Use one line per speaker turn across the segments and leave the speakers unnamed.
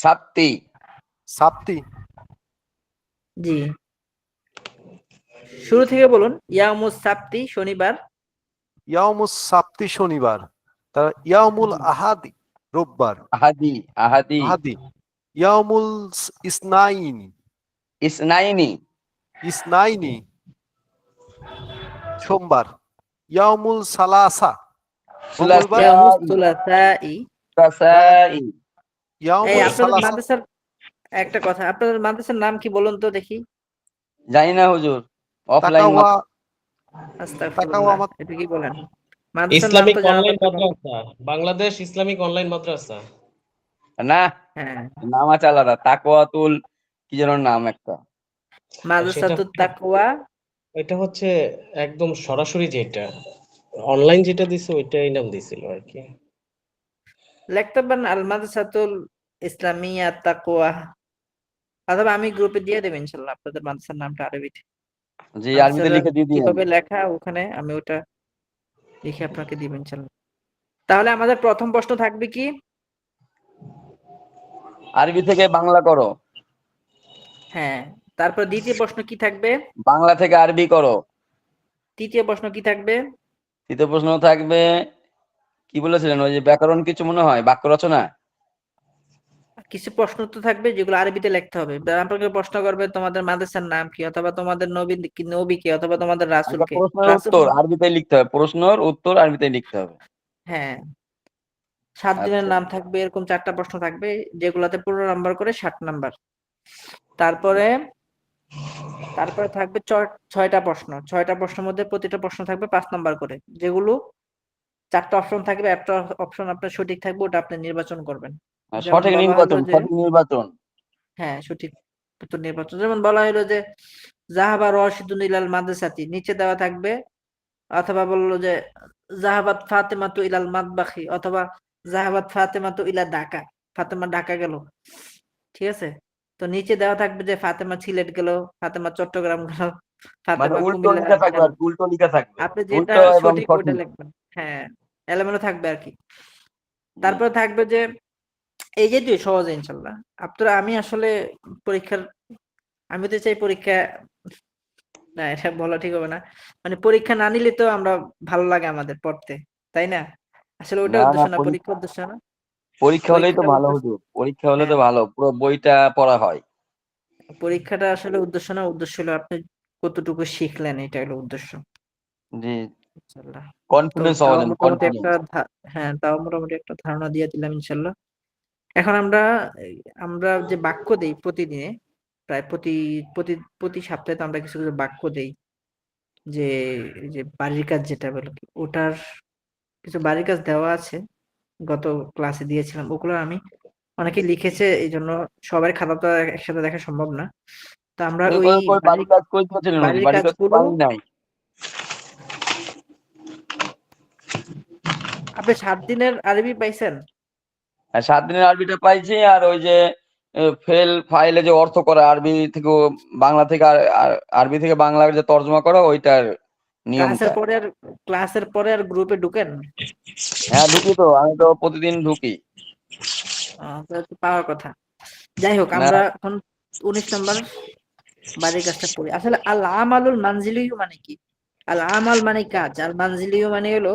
সাপ্তি।
সাপ্তি।
জি, শুরু থেকে বলুন। ইয়াউমুস সাপ্তি শনিবার।
ইয়াউমুস সাপ্তি শনিবার। তার ইয়াউমুল
জি।
আহাদি রোববার।
আহাদি। আহাদি।
আহাদি। ইয়াউমুল ইসনাইনি।
ইসনাইনি।
ইসনাইনি সোমবার। ইয়াউমুল সালাসা মঙ্গলবার।
ইয়াউমুস
সুলাসাই।
সুলাসাই।
সুলাসাই।
এই
ইয়াউমুল
আপনাদের
সালাসা।
মাদ্রাসার একটা কথা, আপনাদের মাদ্রাসার নাম কি বলুন তো দেখি।
জানি না হুজুর, অফলাইন।
তাকাওয়া।
আস্তাগফিরুল্লাহ, এটা কি বলেন? মাদ্রাসার নাম
ইসলামিক
তো জানা
অনলাইন
দরকার।
মাদ্রাসা, বাংলাদেশ ইসলামিক অনলাইন মাদ্রাসা।
না,
হ্যাঁ,
নাম আছে আলাদা, তাকওয়াতুল কি যেন নাম একটা।
মাদ্রাসাতুত তাকওয়া।
এটা হচ্ছে একদম সরাসরি যেটা অনলাইন যেটা দিছে ওইটাই নাম দিছিল আর কি।
লিখতে পারেন আল মাদ্রাসাতুল ইসলামিয়া তাকওয়া, অথবা আমি গ্রুপে দিয়ে দেব ইনশাআল্লাহ আপনাদের মাদ্রাসার নামটা আরবিতে।
জি, আরবিতে লিখে দিয়ে দিন।
কিভাবে লেখা ওখানে আমি ওটা লিখে আপনাকে দিব ইনশাআল্লাহ। তাহলে আমাদের প্রথম প্রশ্ন থাকবে কি?
আরবি থেকে বাংলা করো।
হ্যাঁ, তারপর দ্বিতীয় প্রশ্ন কি থাকবে?
বাংলা থেকে আরবি করো।
তৃতীয় প্রশ্ন কি থাকবে?
তৃতীয় প্রশ্ন থাকবে, কি বলেছিলেন, ওই যে ব্যাকরণ কিছু মনে হয়, বাক্য রচনা।
কিছু প্রশ্ন তো থাকবে যেগুলো আরবিতে লিখতে হবে। আপনাকে প্রশ্ন করবে তোমাদের মাদ্রাসার নাম কি, অথবা তোমাদের নবী কে, অথবা তোমাদের রাসূল কে।
প্রশ্নের
রাসূল,
উত্তর আরবিতে লিখতে হবে, প্রশ্নের উত্তর আরবিতে লিখতে হবে।
হ্যাঁ, 7 দিনের
আচ্ছা।
নাম থাকবে, এরকম 4টা প্রশ্ন থাকবে যেগুলাতে 15 নাম্বার করে 60 নাম্বার। তারপরে থাকবে 6টা প্রশ্ন। 6টা প্রশ্নের মধ্যে প্রতিটা প্রশ্ন থাকবে 5 নাম্বার করে, যেগুলো 4টা অপশন থাকবে, একটা অপশন আপনার সঠিক থাকবে, ওটা আপনি নির্বাচন করবেন। যেমন
সঠিক
বলা
নির্বাচন,
হলো যে,
সঠিক নির্বাচন।
হ্যাঁ, সঠিক উত্তর নির্বাচন। যেমন বলা হলো যে জাহাবা রাশিদুন ইলাল মাদ্রাসাতি, নিচে দেওয়া থাকবে। অথবা বললো যে জাহাবাত ফাতেমাতু ইলাল মাতবাখি, অথবা জাহাবাত ফাতেমাতু ইলা ঢাকা, ফাতেমা ঢাকা গেল। ঠিক আছে, তো নিচে দেওয়া থাকবে যে ফাতেমা সিলেট গেল, ফাতেমা চট্টগ্রাম গেল,
মানে
ফাতেমা
উল্টো
কুমিল্লা
লেখা থাকবে,
গেল।
আর উল্টো লেখা থাকবে।
আপনি যেটা
উল্টো এবং
সঠিক ওইটা
সঠিক।
লিখবেন। হ্যাঁ, এলোমেলো থাকবে আর কি। তারপরে থাকবে যে এই যে তুই সহজে ইনশাল্লাহ আপনারা, আমি আসলে পরীক্ষার, আমি তো চাই পরীক্ষা, না এটা বলা ঠিক হবে না, মানে পরীক্ষা না নিলে তো আমরা ভালো লাগে আমাদের পড়তে, তাই না? আসলে ওটা
না না,
উদ্দেশ্য না, পরীক্ষা উদ্দেশ্য না,
পরীক্ষা হলেই তো
পরীক্ষাটা
ভালো
উদ্দেশ্য।
হুজুর, পরীক্ষা হলে তো
হ্যাঁ,
ভালো, পুরো বইটা পড়া হয়।
পরীক্ষাটা আসলে উদ্দেশ্য না, উদ্দেশ্য হলো আপনি কতটুকু শিখলেন, এটা হলো উদ্দেশ্য।
জি,
ইনশাল্লাহ। তো
কনফিডেন্স হওয়া
তাও
যেন,
মোটামুটি একটা
কনফিডেন্স।
হ্যাঁ, তাও মোটামুটি একটা ধারণা দিয়ে দিলাম ইনশাল্লাহ। এখন আমরা যে বাক্য দেই প্রতিদিনে, প্রায় প্রতি প্রতি প্রতি সপ্তাহে তো আমরা কিছু কিছু বাক্য দেই, যে এই যে বাড়ির কাজ যেটা বলো কি, ওটার কিছু বাড়ির কাজ দেওয়া আছে, গত ক্লাসে দিয়েছিলাম। ওগুলো আমি, অনেকে লিখেছে, এই জন্য সবার খাতা তো আর একসাথে দেখা সম্ভব না। তো আমরা ওই
বাড়ির কাজ কই করেছিলেন হুজুর?
বাড়ির
বাড়ির কাজ তো
কাজগুলো,
পাই নাই।
আপনি 7 দিনের আরবি পাইছেন?
আর 7 দিনের আরবিটা পাইছি, আর ওই যে ফেল ফাইলে যে অর্থ করা, আরবি থেকে বাংলা থেকে আরবি থেকে বাংলার যে তর্জমা করা, ওইটার
ক্লাসের
নিয়মটা।
পরে আর গ্রুপে ঢুকেন?
হ্যাঁ ঢুকি তো, আমি তো প্রতিদিন ঢুকি।
তাহলে তো পাওয়ার কথা। যাই হোক,
না,
আমরা এখন 19 নম্বর বাড়ির কাজটা পড়ি। আসলে আল আমালুল মানজিলিয়ু মানে কি? আল আমাল মানে কাজ, আর মানজিলিয়ু মানে হলো,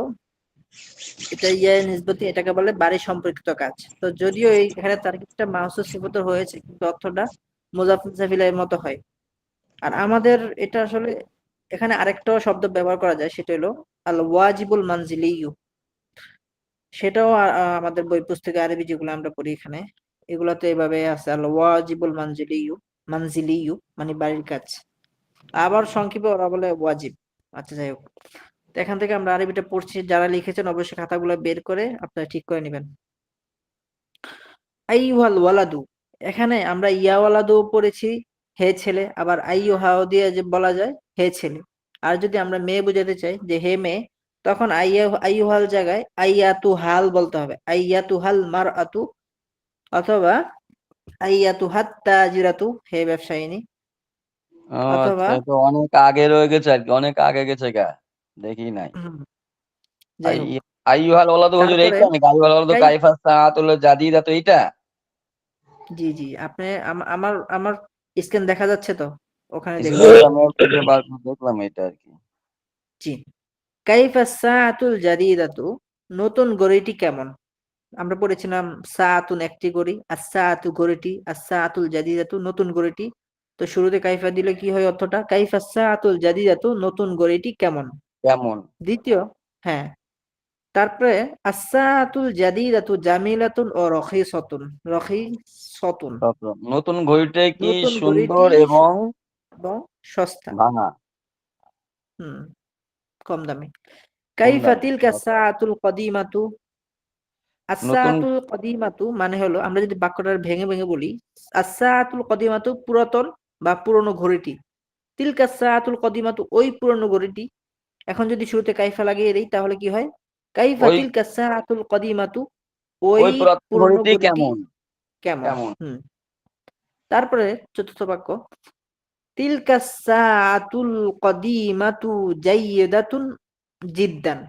এটা নিসবতি, এটাকে বলে বাড়ি সম্পর্কিত কাজ। তো যদিও এখানে তার একটা মাহসুস সিফত হয়েছে, কিন্তু অর্থটা মুজাফ মুজাফিলের মতো হয়। আর আমাদের এটা আসলে এখানে আরেকটা শব্দ ব্যবহার করা যায়, সেটা হলো আল ওয়াজিবুল মানজিলিয়ু। সেটাও আমাদের বই পুস্তকে আরবি যেগুলো আমরা পড়ি এখানে, এগুলাতে এভাবে আছে, আল ওয়াজিবুল মানজিলিয়ু। মানজিলিয়ু মানে বাড়ির কাজ। আবার সংক্ষেপে ওরা বলে ওয়াজিব। আচ্ছা, যাই হোক, তো এখান থেকে আমরা আরবিটা পড়ছি। যারা লিখেছেন অবশ্যই খাতাগুলো বের করে আপনারা ঠিক করে নেবেন। আইয়ুহাল ওয়ালাদু, এখানে আমরা ইয়া ওয়ালাদু পড়েছি, হে ছেলে। আবার আইয়ুহাও দিয়ে যে বলা যায় হে ছেলে। আর যদি আমরা মেয়ে বোঝাতে চাই যে হে মেয়ে, তখন আইয়ুহাল জায়গায় আইয়াতু হাল বলতে হবে, আইয়াতু হাল মারআতু, অথবা আইয়াতু হাত তাজিরাতু, হে ব্যবসায়িনী, অথবা
আচ্ছা, তো অনেক আগে রয়ে গেছে আর কি, অনেক আগে গেছে গা, দেখি নাই।
যাই হোক,
আইয়ুহাল ওয়ালাদু হুজুর
তারপরে
এইটা নাকি? আইয়ুহাল ওয়ালাদু
কাই
কাইফা সাআতুল জাদিদা, তো এইটা?
জি জি, আপনি আমার আমার স্ক্রিন দেখা যাচ্ছে তো, ওখানে দেখুন।
স্ক্রিনে আমি খুঁজে দেখলাম এটা আর কি।
জি, কাইফা সাআতুল জাদিদাতু, নতুন ঘড়িটি কেমন? আমরা পড়েছিলাম সাআতুন একটি ঘড়ি, আস-সাআতু ঘড়িটি, আস-সাআতুল জাদিদাতু নতুন ঘড়িটি। তো শুরুতে কাইফা দিলে কি হয় অর্থটা? কাইফা সাআতুল জাদিদাতু, নতুন ঘড়িটি কেমন?
কেমন?
দ্বিতীয়, হ্যাঁ, তারপরে আস-সাআতুল জাদিদাতু জামিলাতুন ও রখিসাতুন। রখিসাতুন,
তারপর নতুন ঘড়িটা কি
নতুন
সুন্দর
ঘড়িটি
এবং
এবং সস্তা।
ভাঙা,
হুম, কম দামি।
কম
কাইফা
দামি।
তিলকা সাআতুল কদিমাতু,
নতুন
আস-সাআতুল কদিমাতু মানে হলো, আমরা যদি বাক্যটা ভেঙে ভেঙে বলি, আস-সাআতুল কদিমাতু পুরাতন বা পুরনো ঘড়িটি, তিলকা সাআতুল কদিমাতু ওই পুরনো ঘড়িটি। এখন যদি শুরুতে কাইফা লাগিয়ে দেই তাহলে কি হয়? কাইফা
ওই
তিলকা সাআতুল কদিমাতু, ওই
ওই পুরাতন
পুরনো
ঘড়িটি
ঘড়িটি
কেমন?
কেমন?
কেমন?
হুম। তারপরে চতুর্থ বাক্য, তিলকা সাআতুল কদিমাতু জাইয়্যিদাতুন জিদ্দান,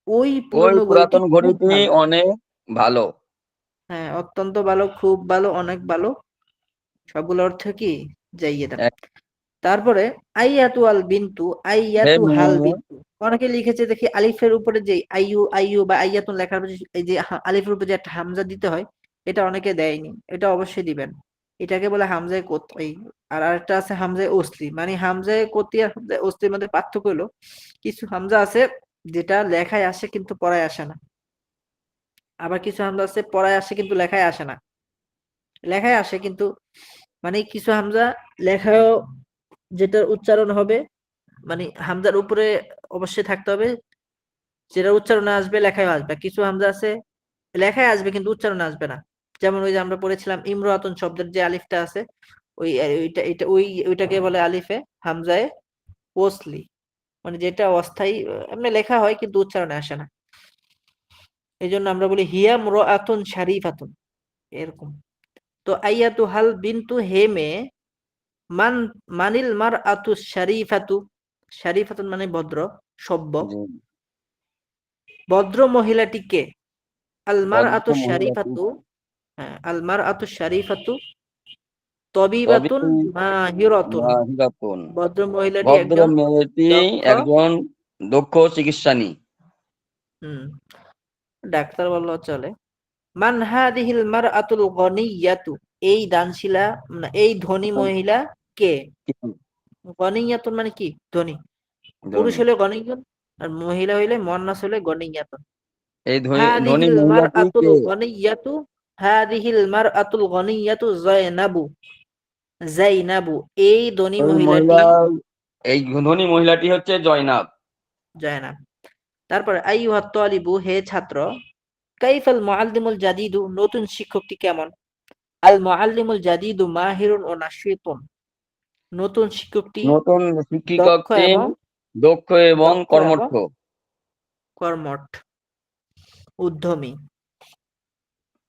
ওই
ওই
পুরনো ঘড়িটি
পুরাতন
খুব
ঘড়িটি
ভালো।
অনেক ভালো।
হ্যাঁ, অত্যন্ত ভালো, খুব ভালো, অনেক ভালো, সবগুলো অর্থ কি? জাইয়্যিদান।
এক
তারপরে আইয়াতু আল বিনতু,
হে
আইয়াতু হাল
মেয়ে,
বিনতু। অনেকে লিখেছে দেখি আলিফের উপরে যে আইয়ু আইয়ু বা আইয়াতুন লেখার পরে এই যে আলিফের উপরে যে একটা হামজা দিতে হয়, এটা অনেকে দেয়নি, এটা অবশ্যই দিবেন। এটাকে বলে হামজায়ে কতই। আর আরেকটা আছে হামজায়ে ওসলি, মানে হামজায়ে কতি আর হামজায়ে ওসলির মধ্যে পার্থক্য হলো, কিছু হামজা আছে যেটা লেখায় আসে কিন্তু পড়ায় আসে না, আবার কিছু হামজা আছে পড়ায় আসে কিন্তু লেখায় আসে না। লেখায় আসে কিন্তু, মানে কিছু হামজা লেখায়ও যেটার উচ্চারণ হবে, মানে হামজার উপরে অবশ্যই থাকতে হবে, যেটা উচ্চারণে আসবে লেখায় আসবে। কিছু হামজা আছে লেখায় আসবে কিন্তু উচ্চারণে আসবে না। যেমন ওই যে আমরা পড়েছিলাম ইমরাতুন শব্দের যে আলিফটা আছে, ওই ওইটা এটা ওইটাকে বলে আলিফে হামজায়ে ওসলি, মানে যেটা অস্থায়ী, এমনি লেখা হয় কিন্তু উচ্চারণে আসে না। এই জন্য আমরা বলি হিয়া মুরাআতুন শারিফাতুন, এরকম। তো আইয়াতু হাল বিনতু, হে মেয়ে, মান মানিল মার আতু শারিফাতু, শারিফাতুন মানে ভদ্র, সভ্য,
জি,
ভদ্র মহিলাটি কে? আল মার
ভদ্র
আতু
মহিলাটি
শারিফাতু, হ্যাঁ, আল মার আতু শারিফাতু
তবে
তবিবাতুন মাহিরাতুন,
মাহিরাতুন,
ভদ্র মহিলাটি
ভদ্র
একজন
মেয়েটি
দক্ষ,
একজন দক্ষ চিকিৎসানী।
হুম, ডাক্তার বললেও চলে। মান হাদিহিল মার আতুল গনিয়াতু, এই দানশীলা, এই ধনী মহিলা কে? গনিয়াতুন মানে কি? ধনী। পুরুষ
ধনী,
হলে গনিয়ুন, আর মহিলা হইলে মুয়ান্নাস হলে গনিয়াতুন।
এই ধনী
হাদিহিল
মহিলাটি
মারআতুল
কে?
গনিয়াতু, হাদিহিল মারআতুল গনিয়াতু যায়নাবু, যায়নাবু, এই ধনী
ওই
মহিলাটি
মহিলা, এই ধনী মহিলাটি হচ্ছে জয়নাব।
যায়নাব। তারপরে আইয়ুহাত তালিবু, হে ছাত্র, কাইফাল মুআল্লিমুল জাদিদু, নতুন শিক্ষকটি কেমন? আল মুআল্লিমুল জাদিদু মাহিরুন ও নাশীতুন, নতুন শিক্ষকটি
নতুন
দক্ষ
শিক্ষকটি
এবং
দক্ষ এবং
দক্ষ এবং
কর্মঠ।
কর্মঠ, উদ্যমী।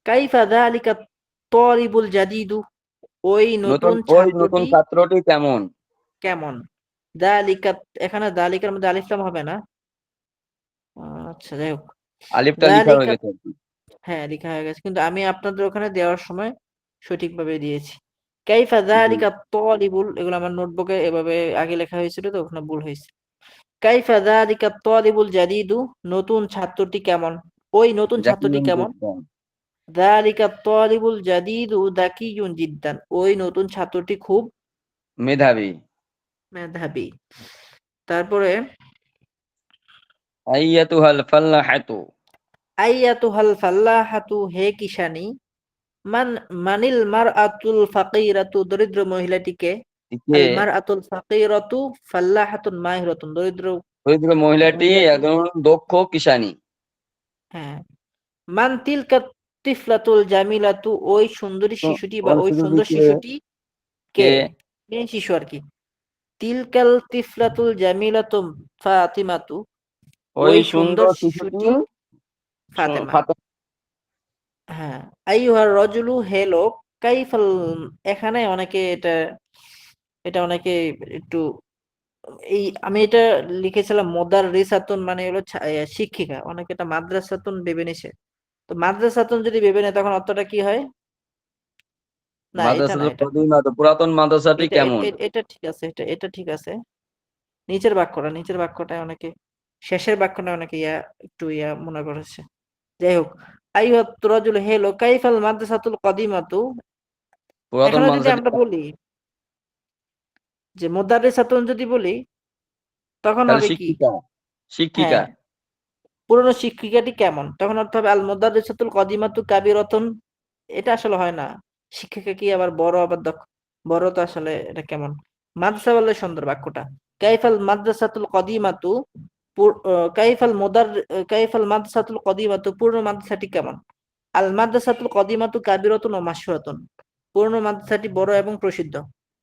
কাইফা যালিকা তালিবুল জাদিদু, ওই নতুন
নতুন
ছাত্রটি
ছাত্রটি কেমন?
কেমন? যালিকা, এখানে যালিকার মধ্যে আলিফ লাম হবে না? আচ্ছা, যাই হোক।
আলিফটা লিখা হয়ে
যালিকা,
গেছে আর কি।
হ্যাঁ, লিখা হয়ে গেছে কিন্তু আমি আপনাদের ওখানে দেওয়ার সময় সঠিকভাবে দিয়েছি। কাইফা
জি,
যালিকা তালিবুল, এগুলো আমার নোটবুকে এভাবে আগে লেখা হয়েছিল তো ওখানে ভুল হয়েছে। কাইফা যালিকা তালিবুল জাদিদু, নতুন ছাত্রটি কেমন? ওই নতুন ছাত্রটি
জাকিউন
কেমন?
জিদ্দান,
যালিকা তালিবুল জাদিদু যাকিয়ুন জিদ্দান, ওই নতুন ছাত্রটি খুব
মেধাবী।
মেধাবী। তারপরে
আইয়াতুহাল ফাল্লাহাতু,
আইয়াতুহাল ফাল্লাহাতু, হে কিষানী, মান মানিল মারআতুল ফাকিরাতু, দরিদ্র মহিলাটিকে।
কে?
আল মারআতুল ফাকিরাতু ফাল্লাহাতুন মাহিরাতুন, দরিদ্র
দরিদ্র মহিলাটি
মহিলাটি,
একজন দক্ষ কিষানী।
হ্যাঁ। মান তিলকা তিফলাতুল জামিলাতু, ওই সুন্দরী
তো
শিশুটি বা
ওই
ওই সুন্দর
শিশুটিকে
শিশুটি
কে?
কে? মেয়ে শিশু আর কি। তিলকাল তিফলাতুল জামিলাতু ফাতিমাতু,
ওই
ওই সুন্দর
সুন্দর শিশুটি
শিশুটি ফাতেমা।
ফাতেমা।
হ্যাঁ, আইয়ুহার রজুলু, হে লোক, কাইফাল, এখানে অনেকে এটা এটা অনেকে একটু, এই আমি এটা লিখেছিলাম মোদাররিসাতুন মানে হলো শিক্ষিকা, অনেকে এটা মাদ্রাসাতুন ভেবে নিছে। তো মাদ্রাসাতুন যদি ভেবে নেয় তখন অর্থটা কি হয়? না এটা না,
মাদ্রাসাতুল
এটা
কদিমা তো পুরাতন মাদ্রাসাটি
এটা
কেমন?
এটা ঠিক আছে, এটা ঠিক আছে। নিচের বাক্যটায় অনেকে, শেষের বাক্যটা অনেকে একটু মনে করেছে। যাই হোক, আইয়ুহাত তুরাজুল, হেলো কাইফাল মাদ্রাসাতুল কদিমাতু।
পুরাতন
এখানে যদি
মাদ্রাসাটি
আমরা বলি যে মুদাররিসাতুন যদি বলি, তখন
তাহলে
হবে কি?
শিক্ষিকা, শিক্ষিকা।
হ্যাঁ, পুরনো শিক্ষিকাটি কেমন, তখন অর্থ হবে আল মুদাররিসাতুল কদিমাতু কাবিরাতুন। এটা আসলে হয় না। শিক্ষিকা কি আবার বড়, আবার দক্ষ? বড় তো আসলে এটা কেমন? মাদ্রাসা বললে সুন্দর বাক্যটা। কাইফাল মাদ্রাসাতুল কদিমাতু, কাইফাল মাদ্রাসাতুল কদিমাতু, পূর্ণ মাদ্রাসাটি কেমন? আল মাদ্রাসাতুল কদিমাতু কাবিরাতুন ও মাশহুরাতুন, পূর্ণ মাদ্রাসাটি বড় এবং প্রসিদ্ধ।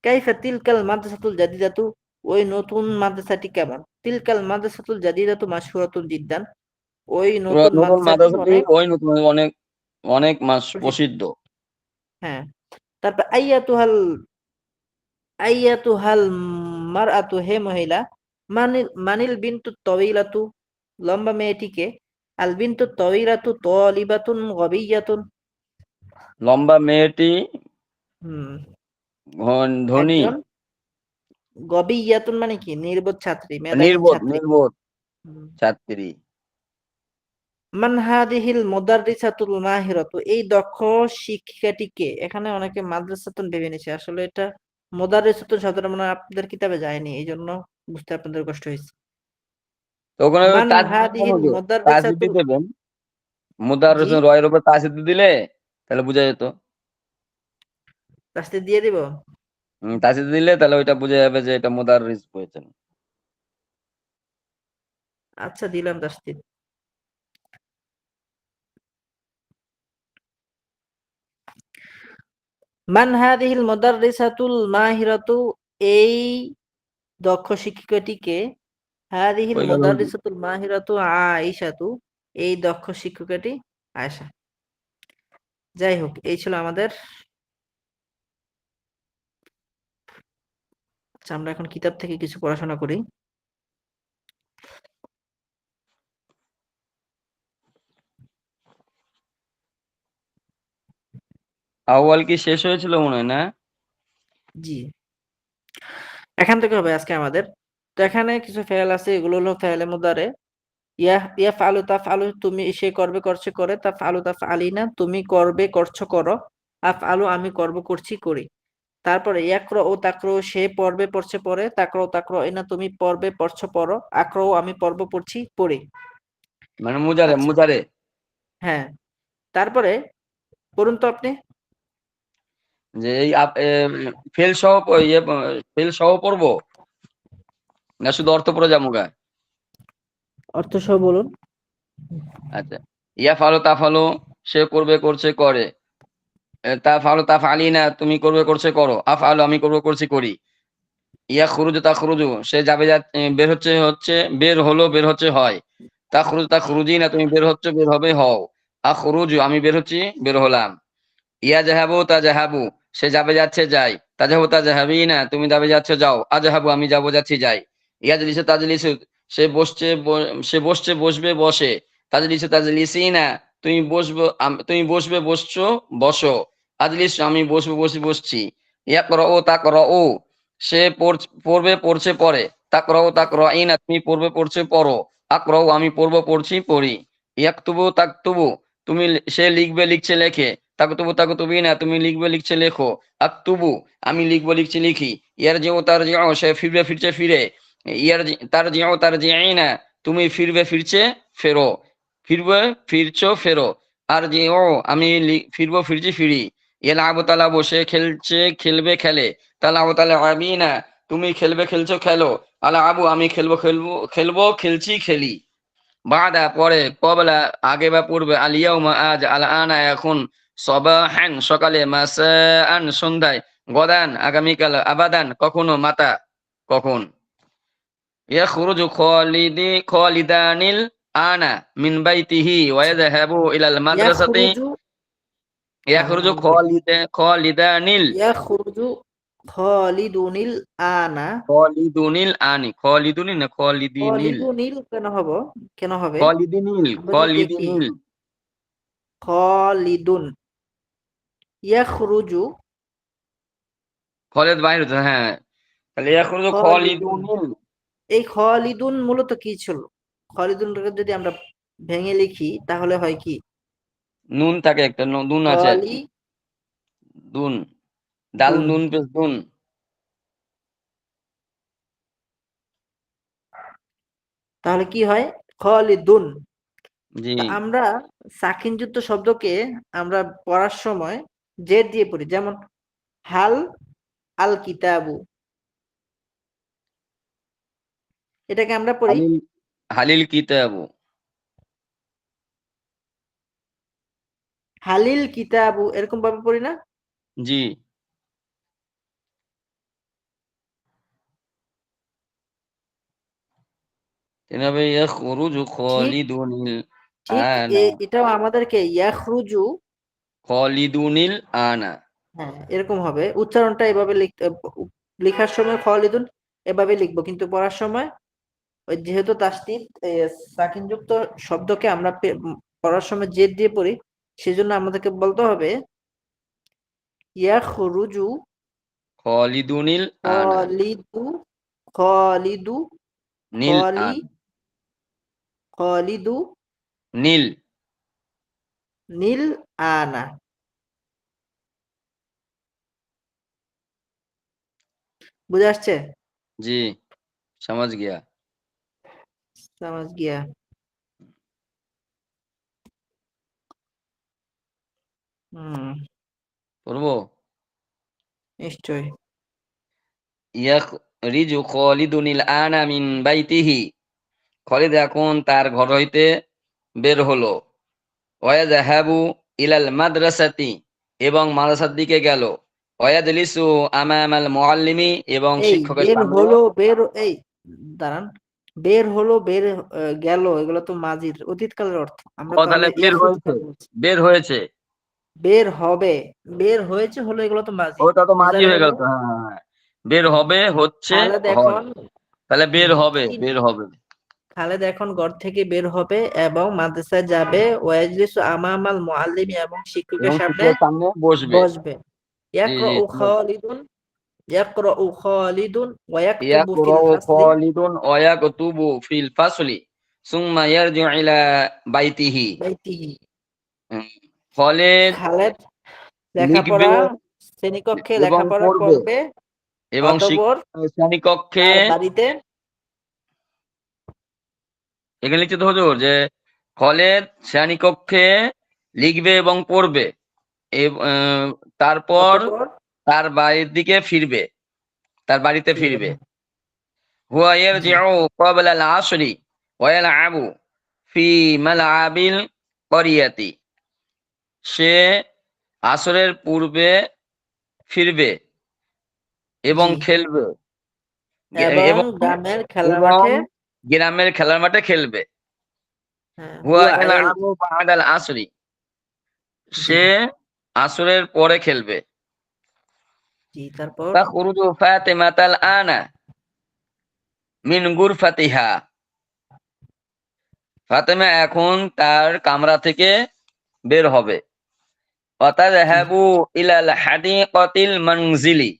কাইফা তিলকাল মাদ্রাসাতুল জাদিদাতু, ওই নতুন মাদ্রাসাটি কেমন? তিলকাল মাদ্রাসাতুল জাদিদাতু মাশহুরাতুন জিদ্দান, ওই নতুন
নতুন
মাদ্রাসাটি
মাদ্রাসাটি
অনেক
ওই নতুন অনেক অনেক
প্রসিদ্ধ।
প্রসিদ্ধ।
হ্যাঁ, তারপর আইয়াতুহাল মারআতু, হে মহিলা। মানিল বিনতু তওয়িলাতু, লম্বা মেয়েটিকে। আল বিনতু তওয়িলাতু তালিবাতুন গবিয়াতুন,
লম্বা মেয়েটি
হুম,
ধনী।
একজন। গবিয়াতুন মানে কি? নির্বোধ ছাত্রী, মেধাহীন
নির্বোধ,
ছাত্রী।
নির্বোধ
হুম।
ছাত্রী।
মান হাদিহিল মুদাররিসাতুল মাহিরাতু, এই দক্ষ শিক্ষিকাটিকে। এখানে অনেকে মাদ্রাসাতুন ভেবে নিছে, আসলে এটা মুদাররিসাতুন শব্দটা মনে হয় আপনাদের কিতাবে যায়নি, এই জন্য বুঝতে আপনাদের কষ্ট হয়েছে।
তো ওখানে
মান
তাসদিদ দিবেন,
হাদিহিল
হুজুর তাসদিদ
মুদাররিসাতুল,
দেবেন,
জি,
মুদাররিসুন রয়ের উপর তাসদিদ দিলে তাহলে বোঝা যেত।
রাস্তায় দিয়ে দিব।
তাসদিদ দিলে তাহলে ওইটা বোঝা যাবে যে এটা মুদাররিস হয়েছেন।
আচ্ছা, দিলাম তাসদিদ। মান হাদিহিল মুদাররিসাতুল মাহিরাতু, এই দক্ষ শিক্ষিকাটিকে। হাদিহিল
হয়ে গেল হুজুর।
মুদাররিসাতুল মাহিরাতু আয়েশাতু, এই দক্ষ শিক্ষিকাটি আয়েশা। যাই হোক, এই ছিল আমাদের। আচ্ছা, আমরা এখন কিতাব থেকে কিছু পড়াশোনা করি।
আউয়াল কি শেষ হয়েছিল মনে হয় না?
জি, এখান থেকে হবে আজকে আমাদের। তো এখানে কিছু ফেল আছে, এগুলো হলো ফেলে মুদারে। ইয়াফআলু তাফআলু, তুমি, সে করবে করছে করে। তাফআলু তাফআলিনা, তুমি করবে করছো করো। আফআলু, আমি করব করছি করি। তারপরে ইয়াকরাউ তাকরাউ, সে পড়বে পড়ছে পড়ে। তাকরাউ তাকরাউনা, তুমি পড়বে পড়ছো পড়ো। আকরাউ, আমি পড়ব পড়ছি পড়ি।
মানে মুজারে,
আচ্ছা,
মুজারে।
হ্যাঁ, তারপরে পড়ুন তো আপনি।
যে এই ফেল সহ ফেল সহ পড়বো না শুধু অর্থ পড়ে যাবো গা?
অর্থ সহ বলুন।
আচ্ছা, ইয়া ফালো তা ফালো, সে করবে করছে করে। তা ফালো তা ফালি না, তুমি করবে করছে করো। আফ আলো, আমি করবো করছি করি। ইয়া খুরুজু তা খুরুজু, সে যাবে বের হচ্ছে হচ্ছে, বের হলো বের হচ্ছে হয়। তা খুরুজ তা খুরুজি না, তুমি বের হচ্ছে বের হবে হও। আ খুরুজু, আমি বের হচ্ছি বের হলাম। ইয়া জাহাবু তা জাহাবু, সে যাবে যাচ্ছে যাই। তা যাবো তা জাহাবি না, তুমি যাবে যাচ্ছে যাও। আজাহাবু, আমি যাবো যাচ্ছি যাই। ইয়া জলিসু তাজলিসু, সে বসছে সে বসছে বসবে বসে। তাজলিসু তাজলিসি না, তুমি বসবো তুমি বসবে বসছো বসো। আজলিস, আমি বসবো বসছি। ইয়া কর ও তা কর ও, সে পড়বে পড়ছে পড়ে। তা কর ও তা কর ই না, তুমি পড়বে পড়ছে পড়ো। আকরাও, আমি পড়বো পড়ছি পড়ি। ইয়াকতুবু তাকতুবু, সে লিখবে লিখছে লেখে। তাকতুবু তাকতুবি না, তুমি লিখবে লিখছে লেখো। আকতুবু, আমি লিখবো লিখছি লিখি। ইয়ার জিও তার জিও, সে ফিরবে ফিরছে ফিরে। তার জিও তার জিই না, তুমি ফিরবে ফিরছে ফেরো। ফিরবে ফিরছো ফেরো। আর জিও, আমি ফিরবো ফিরছি ফিরি। ইয়ালাবু তালাবু, সে খেলছে খেলবে খেলে। তালাবু তালাবি না, তুমি খেলবে খেলছো খেলো। আলা আবু, আমি খেলবো খেলবো খেলবো খেলছি খেলি। বাদা পরে, কবলা আগে বা পূর্বে, আল ইয়াউমা আজ, আল আনা এখন, সবাহান সকালে, মাসাআন সন্ধ্যায়, গদান আগামীকাল, আবাদান কখনো, মাতা কখন। ইয়াখরুজু খালিদানিল আনা মিন বাইতিহি ওয়া ইয়াযহাবু ইলাল মাদ্রাসাতি।
ইয়াখরুজু,
ইয়াখরুজু
জি,
খালিদানিল,
ইয়াখরুজু খালিদুনিল আনা।
খালিদুনিল না খালিদিনিল,
খালিদুনিল কেন হবে? কেন হবে? আমরা যদি দেখি,
খালিদিনিল।
খালিদুন, ইয়াখরুজু
খালিদ বাইরে হচ্ছে, হ্যাঁ, তাহলে ইয়াখরুজু
খালিদুন।
খালিদুনিল,
এই খালিদুন মূলত কি ছিল? খালিদুনটাকে যদি আমরা ভেঙে লিখি তাহলে হয় কি?
নুন থাকে একটা, দুন আছে আর কি,
খালিদুন।
দুন, দাল নুন পেশ দুন।
তাহলে কি হয়? খালিদুন।
জি,
তা আমরা সাকিনযুক্ত শব্দকে আমরা পড়ার সময় জের দিয়ে পড়ি, যেমন হাল আল কিতাবু, এটাকে আমরা পড়ি
হালিল, হালিল কিতাবু।
হালিল কিতাবু, এরকম ভাবে পড়ি না?
জি, এভাবে ইয়াখরুজু
ঠিক
খালিদুনিল
ঠিক
আনা,
এটাও আমাদেরকে ইয়াখরুজু,
খালিদুনিল আনা।
হ্যাঁ এরকম হবে, উচ্চারণটা এভাবে লিখতে, লেখার সময় খালিদুন এভাবে লিখবো, কিন্তু পড়ার সময় ওই যেহেতু তাসদীদ সাকিনযুক্ত শব্দকে আমরা পড়ার সময় জেদ দিয়ে পড়ি, সেজন্য আমাদেরকে বলতে হবে ইয়াখরুজু
খালিদুনিল আনা,
খালিদু, খালিদু,
নীল
খালি,
আনা,
খালিদু
নীল।
নীল আনা। বুঝে আসছে?
জি, समझ गया।
সমাজ গিয়া। হুম,
পড়বো।
নিশ্চয়ই।
ইয়াখরিজু খালিদুনিল আনা মিন বাইতিহি, খালিদ এখন তার ঘর হইতে বের হলো। ওয়াযাহাবু ইলাল মাদ্রাসাতি, এবং মাদ্রাসার দিকে গেল। ওয়াজলিসু আমামাল মুআল্লিমি, এবং
এই
শিক্ষকের
বের
সামনে।
হলো, এই দাঁড়ান, বের হলো, বের গেল, এগুলো তো মাজির অতীতকালের অর্থ, আমরা
ও
তাহলে
তাহলে বের
ইয়াখরুজ
হয়েছে,
কেন বলছি?
বের হয়েছে,
বের হবে, বের হয়েছে হলো, এগুলো তো মাজি।
ওটা তো
বোঝা
মাঝি
গেল
হয়ে গেল
যে
তো, হ্যাঁ হ্যাঁ, হ্যাঁ। বের হবে হচ্ছে
খালেদ
হয়,
এখন,
তাহলে বের হবে,
কি,
বের হবে,
খালেদ এখন ঘর থেকে বের হবে এবং মাদ্রাসায় যাবে, ওয়াজলিসু আমামাল মুআল্লিমি, এবং শিক্ষকের
এবং
সামনে
শিক্ষকের সামনে বসবে।
বসবে।
জি জি,
ইয়াকরাউ খালিদুন, ইয়াকরাউ খালিদুন ওয়া ইয়াকতুবু ফিল
ইয়াকরাউ
ফাসলি,
খালিদুন ওয়া ইয়াকতুবু ফিল ফাসলি সুম্মা ইয়ারজিউ ইলা বাইতিহি।
বাইতিহি।
উম, খালিদ
খালেদ
লিখবে
লেখাপড়া, শ্রেণীকক্ষে
এবং
লেখাপড়া
পড়বে,
করবে,
এবং
অতঃপর
শ্রেণীকক্ষে,
তার বাড়িতে।
এখানে লিখতে তো হুজুর যে খালিদ শ্রেণীকক্ষে লিখবে এবং পড়বে, তারপর
অতঃপর
তার বাড়ির দিকে ফিরবে, তার বাড়িতে
ফিরবে।
ফিরবে। হুয়া
জি
ইয়ারজিউ ক্বাবলা আল আসরি ওয়া ইয়ালআবু ফি মালআবিল ক্বরিয়াতি, সে আসরের পূর্বে ফিরবে এবং
জি,
খেলবে,
এবং
এবং
গ্রামের খেলার
এবং
মাঠে,
গ্রামের খেলার মাঠে খেলবে।
হ্যাঁ,
হুয়া
হুয়া
ইয়ালআবু বা'দাল আসরি,
জি
সে আসরের পরে খেলবে।
জি, তারপর
তাখরুজু ফাতিমাতাল আনা মিন গুরফাতিহা, ফাতেমা এখন তার কামরা থেকে বের হবে। ওয়া
জি,
তাযহাবু ইলাল হাদিকাতিল মানজিলি,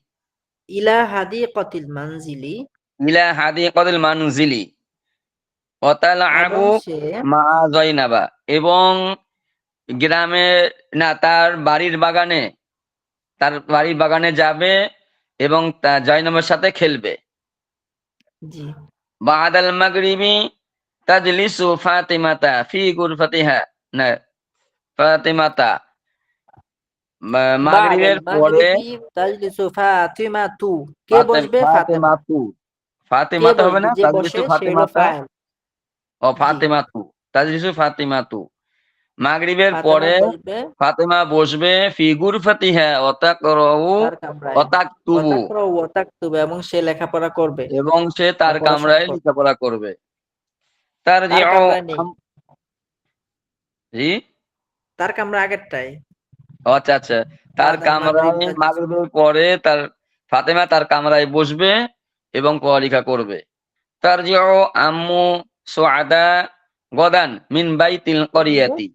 ইলা হাদিকাতিল মানজিলি,
ইলা হাদিকাতিল মানজিলি ওয়া
এবং
তালআবু
সে,
মা যায়নাবা, এবং গ্রামে, না, তার বাড়ির বাগানে যাবে এবং জয়নবের সাথে খেলবে।
জি,
বাদাল মাগরিবি তাজলিসু ফাতিমাতা ফি গুরফাতিহা, না, ফাতিমাতা,
বাদাল
মাগরিবের পরে
মাগরিবি তাজলিসু ফাতিমাতু, কে বসবে? ফাতেমা।
ফাতেমাতু,
কে
ফাতেমাতা হবে
বসবে?
না,
যে
তাজলিসু
বসে সে হলো
ফাতিমাতা,
ফাইল।
ও
জি,
ফাতেমাতু, তাজলিসু ফাতিমাতু, মাগরিবের
ফাতেমা
পরে
বসবে
ফাতেমা বসবে ফি গুরফাতিহা ওয়া তাকরাউ
তার কামরায়,
ওয়া তাকতুবু,
ওয়াতাকরা ওয়াতাকতুব, এবং সে লেখাপড়া করবে
এবং সে
বা
তার
পড়াশোনা
কামরায়
করবে।
লেখাপড়া করবে।
তার
তারজিউ
কামরায় নেই,
জি,
তার কামরা আগেরটাই।
ও আচ্ছা আচ্ছা, তার
বাদাল মাগরিব
কামরায়
তাজলিসু,
মাগরিবের পরে ফাতেমা তার কামরায় বসবে এবং পড়ালেখা করবে। তারজিউ আম্মু সুআদা গদান মিন বাইতিল
উম্মু,
ক্বরিয়াতি,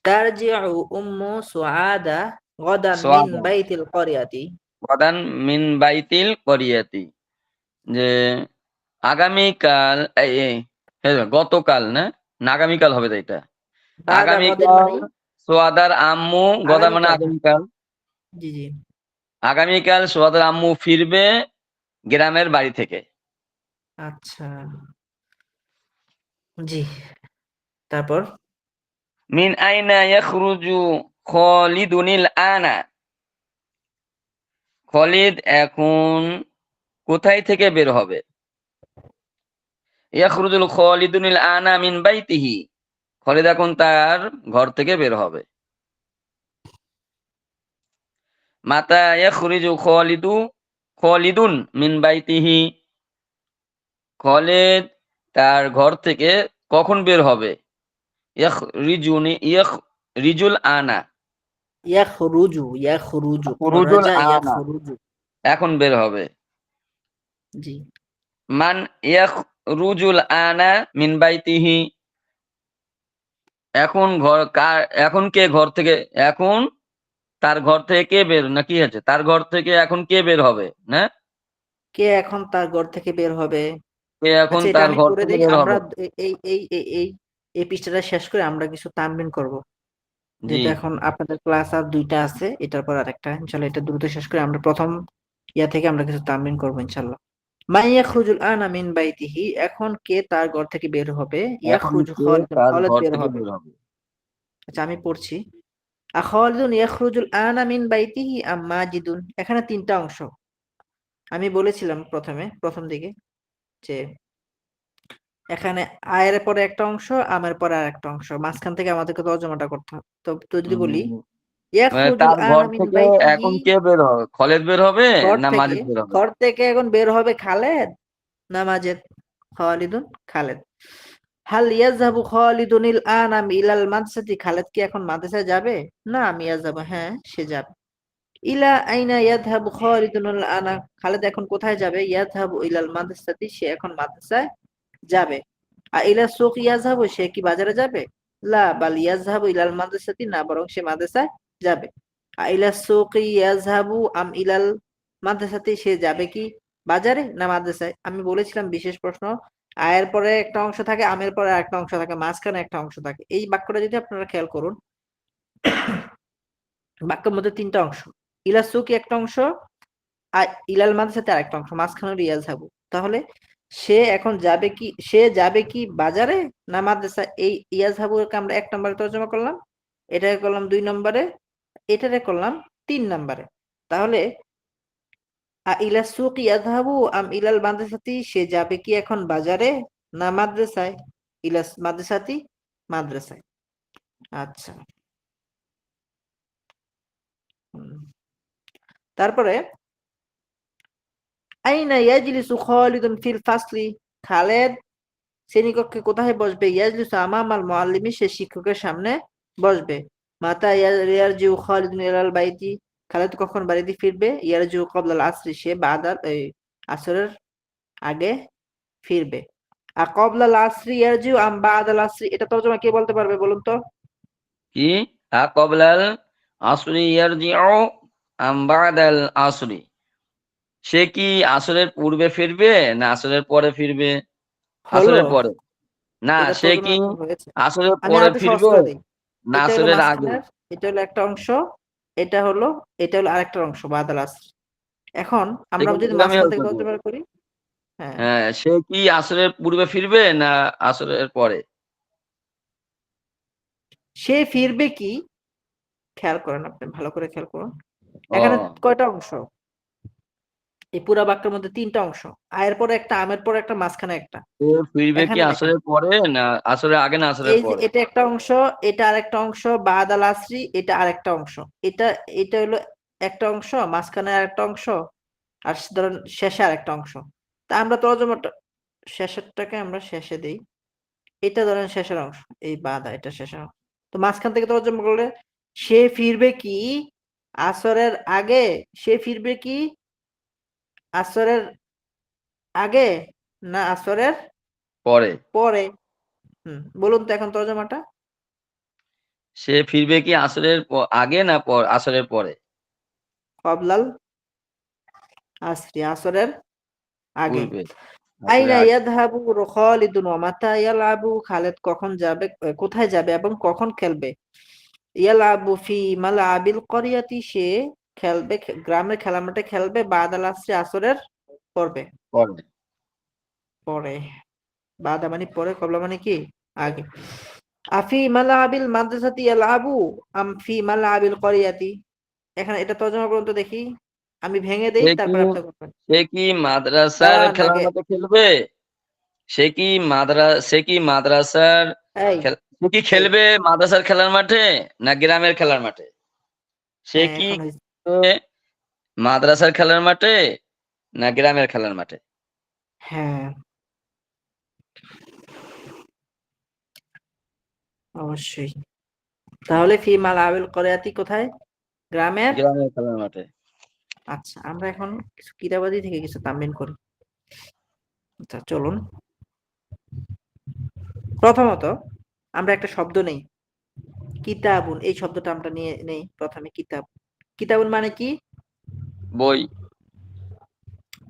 তারজিউ উম্মু সুআদা গাদান মিন
সুআদা,
বাইতিল ক্বরিয়াতি,
গাদান মিন বাইতিল করিয়াতি, যে আগামীকাল গতকাল না না আগামীকাল হবে তো এটা।
বাদা গদিন
আগামীকাল
মানে
সোয়াদার আম্মু, গদা মানে
আগামীকাল।
আগামীকাল,
জি জি।
আগামীকাল সোয়াদার আম্মু ফিরবে গ্রামের বাড়ি থেকে।
আচ্ছা, জি। তারপর
মিন আইনা ইয়াখরুজু খালিদুনিল আনা, খালিদ এখন কোথায় থেকে বের হবে? ইয়াখরুজুল খালিদুনিল আনা মিন বাইতিহি, খালিদ এখন তার ঘর থেকে বের হবে। মাতা ইয়াখরুজু খালিদুন মিন বাইতিহি, খালিদ তার ঘর থেকে কখন বের হবে? রিজুল আনা,
ইয়াখরুজু
খুরুজুল
খরাজা
আনা,
ইয়াখরুজু।
এখন বের হবে।
জি।
মান ইয়াখরুজুল আনা মিন বাইতিহি, এখন এখন কে ঘর থেকে, এখন তার ঘর থেকে কে বের, না কি আছে, তার ঘর থেকে এখন কে বের হবে না,
কে এখন তার ঘর থেকে বের হবে?
কে এখন
আচ্ছা, এটা
তার
আমি
ঘর
করে
থেকে
দেই।
বের
আমরা
হবে।
এই পৃষ্ঠাটা শেষ করে আমরা কিছু তামরিন করব।
জি,
যেহেতু এখন আপনাদের ক্লাস আর দুইটা আছে, এটার পর আরেকটা, ইনশাল্লাহ এটা দ্রুত শেষ করে আমরা প্রথম ইয়া থেকে আমরা কিছু তামরিন করবো ইনশাল্লাহ। মা ইয়াখরুজুল আনা মিন বাইতিহি, এখন কে তার ঘর থেকে বের হবে?
এখন
ইয়াখরুজু
কে
খালিদুন,
তার
খালিদ
ঘর
বের
থেকে
হবে।
বের হবে?
আচ্ছা, আমি পড়ছি। খালিদুন ইয়াখরুজুল আনা মিন বাইতিহি আম মাজিদুন, এখানে তিনটা অংশ। আমি বলেছিলাম প্রথম দিকে যে এখানে আয়ের পরে একটা অংশ, আমের পরে আর একটা অংশ, মাঝখান থেকে আমাদেরকে তর্জমাটা করতে হবে। তো যদি বলি
উম, মানে
ইয়াখরুজুল
তার ঘর
আনা মিন
থেকে
বাইতিহি,
এখন কে বের হবে, খালিদ বের হবে
ঘর
না
থেকে
মাজিদ বের হবে?
ঘর থেকে এখন বের হবে খালেদ না মাজেদ? খালিদুন, খালেদ। হাল ইয়াযহাবু খালিদুনিল আনা ইলাল মাদ্রাসাতি, খালেদ কি এখন মাদ্রাসায় যাবে? না, আমি ইয়াযহাবু, হ্যাঁ সে যাবে। ইলা আইনা ইয়াযহাবু খালিদুনিল আনা, খালেদ এখন কোথায় যাবে? ইয়াযহাবু ইলাল মাদ্রাসাতি, সে এখন মাদ্রাসায় যাবে। ইলা সুক ইয়াযহাবু, সে কি বাজারে যাবে? লা বাল ইয়াযহাবু ইলাল মাদ্রাসাতি, না বরং সে মাদ্রাসায় যাবে। ইলা সুকি ইয়াযহাবু আম ইলাল মাদ্রাসাতি, সে যাবে কি বাজারে না মাদ্রাসায়? আমি বলেছিলাম বিশেষ প্রশ্ন, আয়ের পরে একটা অংশ থাকে, আমের পরে একটা অংশ থাকে, মাঝখানে একটা অংশ থাকে। এই বাক্যটা যদি আপনারা খেয়াল করুন, বাক্যের মধ্যে তিনটা অংশ, ইলা সুকি একটা অংশ, আর ইলাল মাদ্রাসাতে আরেকটা অংশ, মাঝখানে হলো ইয়াযহাবু। তাহলে সে যাবে কি বাজারে না মাদ্রাসা? এই ইয়াযহাবুকে আমরা ১ নম্বরে তর্জমা করলাম, এটাকে করলাম ২ নম্বরে, এটারে করলাম ৩ নম্বরে। তাহলে ইলা সুক ইয়াযহাবু আম ইলাল মাদ্রাসাতি, সে যাবে কি এখন বাজারে না মাদ্রাসায়? ইলাস মাদ্রাসাতি, মাদ্রাসায়। আচ্ছা। হুম। তারপরে আইনা ইয়াজলিসু খালিদুন ফিল ফাসলি, খালেদ শ্রেণীকক্ষে কোথায় বসবে? ইয়াজলিসু আমামাল মুআল্লিমি, সে শিক্ষকের সামনে বসবে। মাতা ইয়ারজিউ খালিদুন ইলাল বাইতি, খালেদ কখন বাড়িতে ফিরবে? ইয়ারজিউ ক্বাবলাল আসরি, সে আসরের আগে ফিরবে। ক্বাবলাল আসরি ইয়ারজিউ আম বাদাল আসরি, এটা তর্জমা কে বলতে পারবে বলুন তো?
কি কবলাল আসরি ইয়ারজিউ আম বাদাল আসরি, সে কি আসরের পূর্বে ফিরবে না আসরের পরে ফিরবে?
হলো,
আসরের পরে। না,
এটা
সে
তর্জমা
কি
হয়েছে।
আসরের
আমি
পরে
আরেকটু সহজ
ফিরবে
করে দিই।
না
এটা হলো
আসরের আগে?
মাঝখানের, এটা হলো একটা অংশ, এটা হলো এটা হলো আরেকটা অংশ বাদাল আসর। এখন আমরা যদি
এগুলো আমি
মাঝখান
help
থেকে
করে দেবো।
তর্জমা করি, হ্যাঁ,
হ্যাঁ, সে কি আসরের পূর্বে ফিরবে না আসরের পরে?
সে ফিরবে কি, খেয়াল করেন, আপনি ভালো করে খেয়াল করুন। এখানে
ও,
কয়টা অংশ? এই পুরা বাক্যের মধ্যে তিনটা অংশ, আয়ের পরে একটা, আমের পরে একটা, মাঝখানে একটা।
সে ফিরবে কি
এখানে দেখেন,
আসরের পরে না আসরের আগে না আসরের
এই যে
পরে?
এটা একটা অংশ, এটা আরেকটা অংশ, বাদাল আসরি এটা আরেকটা অংশ, এটা এটা হলো একটা অংশ, মাঝখানে আরেকটা অংশ, আর ধরেন শেষে আরেকটা অংশ। তা আমরা তর্জমাটা শেষেরটাকে আমরা শেষে দেই, এটা ধরেন শেষের অংশ, এই বাদা এটা শেষের অংশ। তো মাঝখান থেকে তর্জমা করলে সে ফিরবে কি আসরের আগে, সে ফিরবে কি আসরের আগে না আসরের
পরে।
পরে? বলুন তো এখন তর্জমাটা।
সে ফিরবে কি আসরের আগে না আসরের পরে?
কবলাল আসরি আসরের আগে।
পূর্বে
আইনা
আসরের আগে।
ইয়াযহাবু খালিদুন ওয়া মাতা ইয়ালআবু, খালিদ কখন যাবে, কোথায় যাবে এবং কখন খেলবে। ইয়ালআবু ফি মালআবিল ক্বরিয়াতি, সে খেলবে গ্রামের খেলার মাঠে খেলবে, বাদাল আসরি আসরের পড়বে
পরে
পরে। বাদা মানে পরে, কবলা মানে কি আগে। আফি মালআবিল মাদ্রাসাতি ইয়ালআবু আম ফি মালআবিল ক্বরিয়াতি, এখানে এটা তর্জমা করুন তো দেখি, আমি ভেঙে দেই
সে কি
তারপর আপনি করবেন।
সে কি মাদ্রাসার
দাঁড়ান
খেলার
আগে,
মাঠে খেলবে? সে কি মাদ্রাসার
এই
সে কি
এই
খেলবে মাদ্রাসার খেলার মাঠে না গ্রামের খেলার মাঠে? সে
হ্যাঁ
কি
এখন হয়েছে।
খেলবে মাদ্রাসার খেলার মাঠে না গ্রামের খেলার মাঠে?
হ্যাঁ অবশ্যই। তাহলে ফি মালআবিল ক্বরিয়াতি কোথায়, গ্রামের।
গ্রামের খেলার মাঠে।
আচ্ছা, আমরা এখন কিছু কিতাবাদি থেকে কিছু তামরিন করি। আচ্ছা চলুন, প্রথমত আমরা একটা শব্দ নেই, কিতাবুন, এই শব্দটা আমরা নিয়ে নেই প্রথমে। কিতাব, কিতাবুন মানে কি?
বই,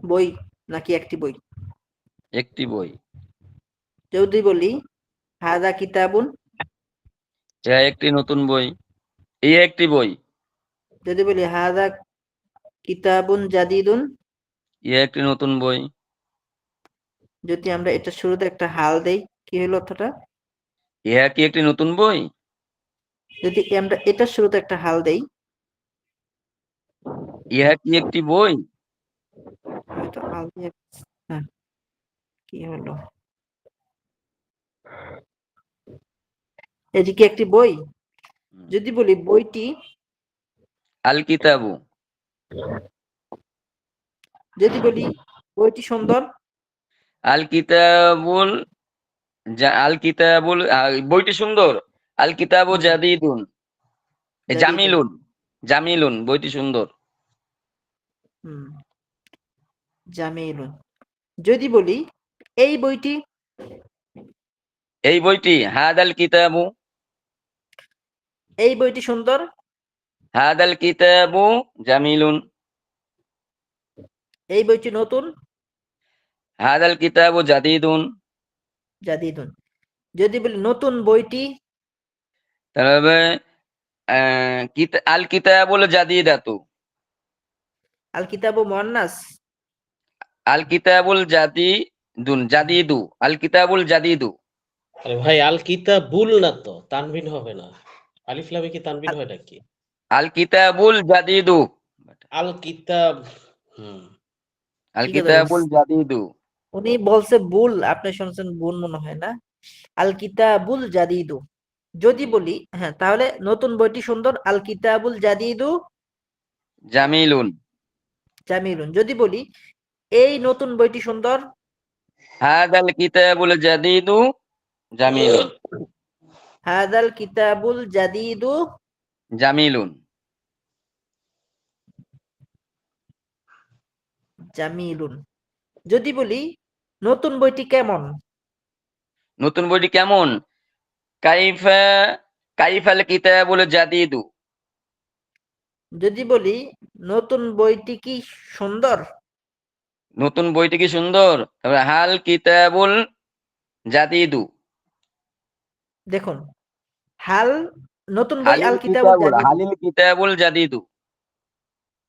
বই নাকি একটি বই?
একটি বই।
যদি বলি হাদা কিতাবুন,
ইহা একটি নতুন বই, এই একটি বই।
যদি বলি হাদা কিতাবুন জাদিদুন,
ইহা একটি নতুন বই।
যদি আমরা এটা শুরুতে একটা হাল দেই, কি হলো অর্থটা?
ইহা কি একটি নতুন বই?
যদি আমরা এটা শুরুতে একটা হাল দেই,
ইহা কি একটি বই?
হয়তো হাল দিয়ে, হ্যাঁ, কি হলো, এটি কি একটি বই? যদি বলি বইটি,
আল কিতাবু,
যদি বলি বইটি সুন্দর,
আল কিতাবুল আল কিতাবুল বইটি সুন্দর। আল কিতাবু
হুম,
জাদিদুন,
জাদিদুন,
জামিলুন, জামিলুন, বইটি সুন্দর।
হুম, জামিলুন। যদি বলি এই বইটি,
এই বইটি হাদাল কিতাবু,
এই বইটি সুন্দর,
হাদাল কিতাবু জামিলুন,
এই বইটি নতুন,
হাদাল কিতাবু জাদিদুন।
জাদিদুন। যদি বলি নতুন বইটি,
তাহলে আল কিতাবুল জাদিদাতু,
আল কিতাবু মুয়ান্নাস,
আল কিতাবুল জাদিদুন, জাদিদু, আল কিতাবুল জাদিদু।
আরে ভাই, আল কিতাবুল না তো, তানবিন হবে না। আলিফ লামে কি তানবিন হয় নাকি?
আল কিতাবুল জাদিদু,
আল কিতাব, হুম,
আল
ঠিক আছে,
কিতাবুল জাদিদু।
উনি বলছে বুল, আপনি শুনছেন বুল মনে হয় না। আল কিতাবুল জাদিদু। যদি বলি হ্যাঁ, তাহলে নতুন বইটি সুন্দর, আল কিতাবুল জাদিদু
জামিলুন,
জামিলুন। যদি বলি এই নতুন বইটি সুন্দর,
হাদাল কিতাবুল জাদিদু জামিলুন,
হাদাল কিতাবুল জাদিদু
জামিলুন।
জামিলুন। যদি বলি নতুন বইটি কেমন,
নতুন বইটি কেমন? কাইফা কাইফাল কিতাবুল জাদিদু।
যদি বলি নতুন বইটি কি সুন্দর,
নতুন বইটি কি সুন্দর? তারপরে হাল কিতাবুল জাদিদু,
দেখুন হাল, নতুন বই
হালিল
আল কিতাবুল
কিতাবুল,
জাদিদু,
হালিল কিতাবুল জাদিদু,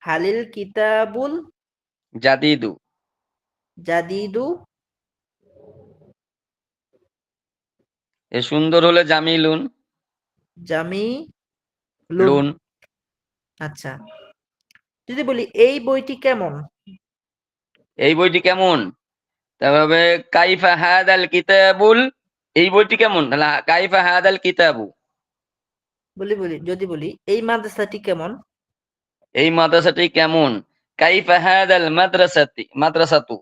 হালিল কিতাবুল
জাদিদু।
জাদিদু,
এ সুন্দর হলে জামিলুন,
জামিলুন।
লুন।
আচ্ছা, যদি বলি এই বইটি কেমন,
এই বইটি কেমন? তারপরে কাইফা হাদাল কিতাবুল, এই বইটি কেমন? তাহলে কাইফা হাদাল কিতাবু।
যদি বলি এই মাদ্রাসাটি কেমন,
এই মাদ্রাসাটি কেমন? কাইফা হাদাল মাদ্রাসাতু,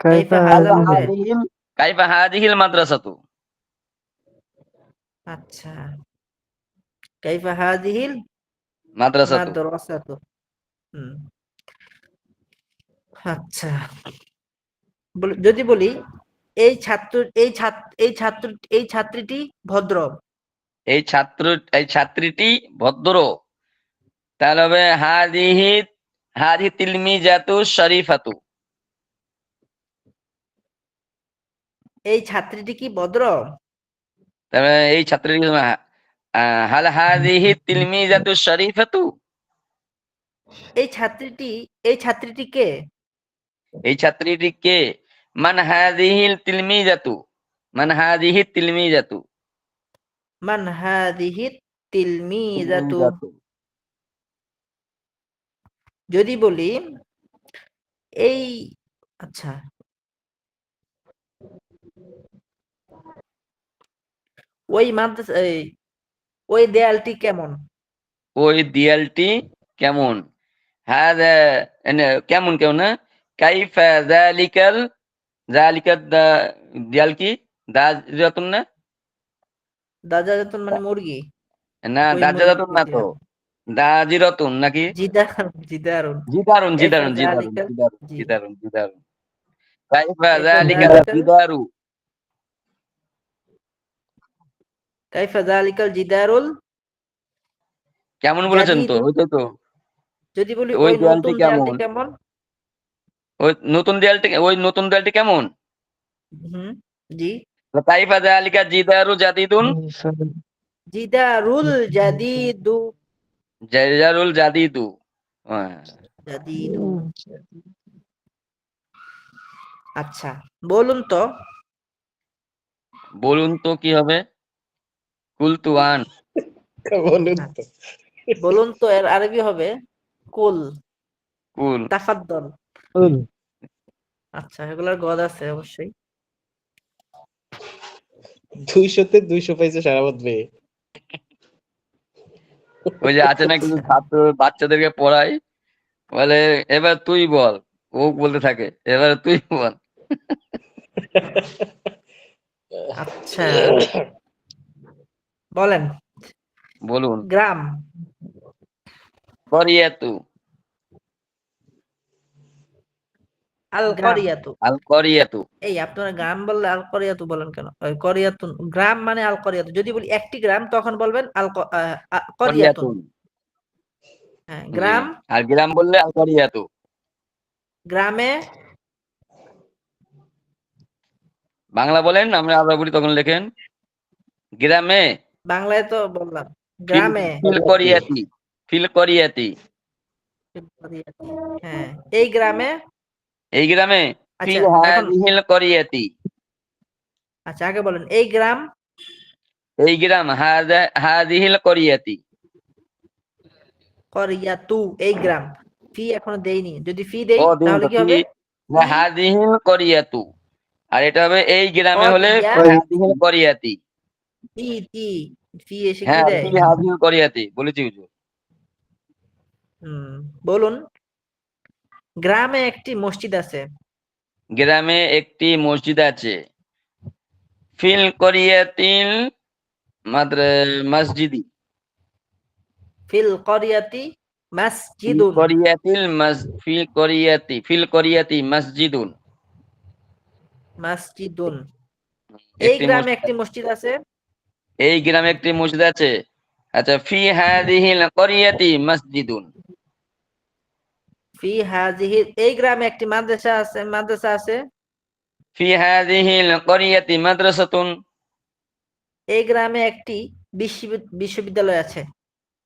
কাইফা হাদা
কাইফা
হবে।
হাদিহিল কাইফা হাদিহিল মাদ্রাসাতু।
আচ্ছা, কাইফা হাদিহিল
মাদ্রাসাতু।
মাদ্রাসাতু। হুম, আচ্ছা, যদি বলি এই ছাত্র, এই ছাত্রীটি ভদ্র,
এই ছাত্রীটি ভদ্র। তাহলে হবে হাদিহি হাদিহি তিলমিজাতু শরীফাতু।
এই ছাত্রীটি কি ভদ্র?
তারপরে এই ছাত্রী হাল হাদিহি তিলমিজাতু শরীফাতু।
এই ছাত্রীটি কে?
এই ছাত্রীটি কে? মান হাদিহিল তিলমিজাতু। মান হাদিহি তিলমিজাতু।
মান হাদিহি তিলমিজাতু।
তিলমিজাতু।
যদি বলি এই, আচ্ছা, ওই মাদ্রাসা ওই দেয়ালটি কেমন?
ওই দেয়ালটি কেমন? হাদা কেমন কেমন না? কাইফা যালিকাল, যালিকা দেয়াল কি? দাজরাতুন না?
দাজাজাতুন মানে মুরগি।
না
ওই
দাজরাতুন
মুরগির
না
প্রতি
তো,
হাত।
দাজিরাতুন নাকি?
জিদারুন।
জিদারুন
কাইফা
জিদারুন জিদারুন
যালিকাল,
জিদারুন
জি,
জিদারুন জিদারুন। কাইফা
কাইফা
যালিকাল
যালিকাল,
জিদারু।
কাইফা যালিকাল জিদারুল
কেমন বলেছেন তো?
জাদিদু।
ওইটাই তো।
যদি বলি
ওই
ওই
দেয়ালটি
নতুন দেয়ালটি
কেমন?
কেমন?
ওই নতুন দেয়ালটি কেমন?
হুম, জি।
কাইফা যালিকা জিদারু জাদিদুন।
জিদারুল জাদিদু।
জাইজারুল জাদিদু। হ্যাঁ।
জাদিদু। আচ্ছা, বলুন তো।
বলুন তো কি হবে? কুলতু আন।
বলুন
না,
তো।
বলুন তো এর আরবি হবে কুল।
কুল।
তাফাদ্দল। আচ্ছা, এগুলার গদ আছে অবশ্যই।
200-তে 200 পাইছে সারাবাদ মেয়ে।
ওই যে আছে না কিছু
আচ্ছা,
ছাত্র বাচ্চাদেরকে পড়ায়, বলে এবার তুই বল। ও বলতে থাকে এবার তুই বল।
আচ্ছা, বলেন।
বলুন।
গ্রাম।
করিয়াতু।
আল
গ্রাম।
করিয়াতু।
আল করিয়াতু।
এই আপনারা গ্রাম বললে আল করিয়াতু বলেন কেন? ওই করিয়াতুন, গ্রাম মানে আল করিয়াতু। যদি বলি একটি গ্রাম তখন বলবেন করিয়াতুন।
করিয়াতুন।
হ্যাঁ,
জি।
গ্রাম।
আর গ্রাম বললে আল করিয়াতু।
গ্রামে।
বাংলা বলেন, আমরা আবার বলি তখন লেখেন। গ্রামে।
বাংলায় তো বললাম।
ফিল
গ্রামে।
ফিল করিয়াতি। ফিল করিয়াতি।
হ্যাঁ, এই গ্রামে।
এই গ্রামে। ফি
আচ্ছা, এখন
হাদিহিল করিয়াতি।
আচ্ছা, আগে বলেন এই গ্রাম।
এই গ্রাম হাদিহিল করিয়াতি।
করিয়াতু, এই গ্রাম। ফি এখনো দেইনি, যদি ফি দেই
ও দিন
তাহলে
তো
কি
ফি
হবে? ফি
হাদিহিল করিয়াতু। আর এটা হবে এই গ্রামে হলে
করিয়া,
হাদিহিল করিয়াতি।
তি তি, ফি এসে কি
হ্যাঁ
দেয়?
ফি হাদিহিল করিয়াতি বলেছি হুজুর।
হুম, বলুন। গ্রামে একটি মসজিদ আছে।
গ্রামে একটি মসজিদ আছে। ফিল করিয়াতিল মসজিদি।
ফিল করিয়াতি
ফিল
মাসজিদুন।
করিয়াতিল ফিল করিয়াতি মসজিদুন।
মাসজিদুন। এই
একটি
গ্রামে
মসজিদ
একটি
আছে।
মসজিদ আছে।
এই গ্রামে একটি মসজিদ আছে। আচ্ছা ফি হাদিহিল করিয়াতি মসজিদুন।
ফি হাজিহি, এই গ্রামে একটি মাদ্রাসা আছে। মাদ্রাসা আছে।
ফি হাদিহিল করিয়াতি মাদ্রাসাতুন।
এই গ্রামে একটি বিশ্ববিদ্যালয় আছে।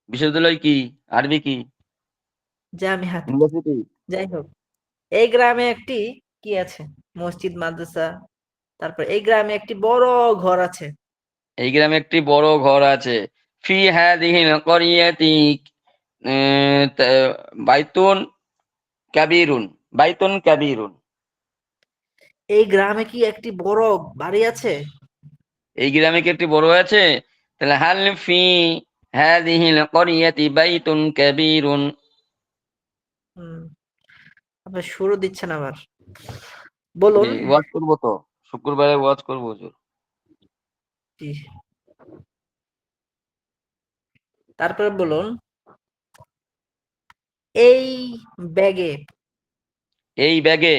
বিশ্ববিদ্যালয় কি? আরবি কি?
জামিহাত।
ইউনিভার্সিটি।
যাই হোক, এই গ্রামে একটি কি আছে? মসজিদ, মাদ্রাসা। তারপর এই গ্রামে একটি বড় ঘর আছে।
এই গ্রামে একটি বড় ঘর আছে। ফি হাদিহিল করিয়াতি বাইতুন কাবীরুন। বাইতুন কাবীরুন।
এই গ্রামে কি একটি বড় বাড়ি আছে?
এই গ্রামে কি একটি বড় আছে? তাহলে হাল ফি হাদিহিল করিয়াতি বাইতুন কাবীরুন।
হুম, আপনি শুরু দিচ্ছেন আবার। বলুন।
জি ওয়াজ করবো তো, শুক্রবারে ওয়াজ করবো হুজুর।
জি, তারপরে বলুন। এই ব্যাগে।
এই ব্যাগে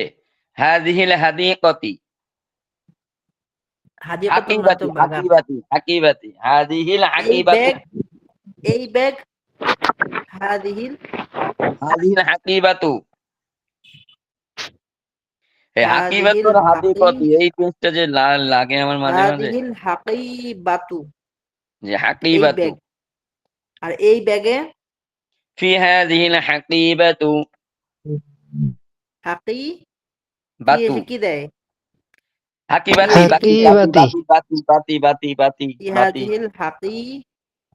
হাদিহিল হাদিকতি।
হাদিকতুন মানে তো
হাকিবাতি
বাগান।
হাকিবাতি হাকিবাতি হাদিহিল
এই
হাকিবাতি।
ব্যাগ, এই ব্যাগ হাদিহিল
হাদিহিল হাকিবাতু, এই হাকিবাতু
হাদিহিল
আর হাকিকতু
হাকি
এই টেন্সটা যে লাগে আমার মাঝে মাঝে,
হাদিহিল হাকিবাতু
যে
এই
হাকিবাতু,
ব্যাগ, আর এই ব্যাগে
ফি হাদিহিল হাকিবাতু,
হাকি কি
বাতু,
এসে কি দেয়? কি
হাকিবাতি
এসে কি
বাতি
দেয়?
বাতি
হাকিবাতি।
বাতি বাতি বাতি বাতি বাতি
ইহাদিহিল হাকি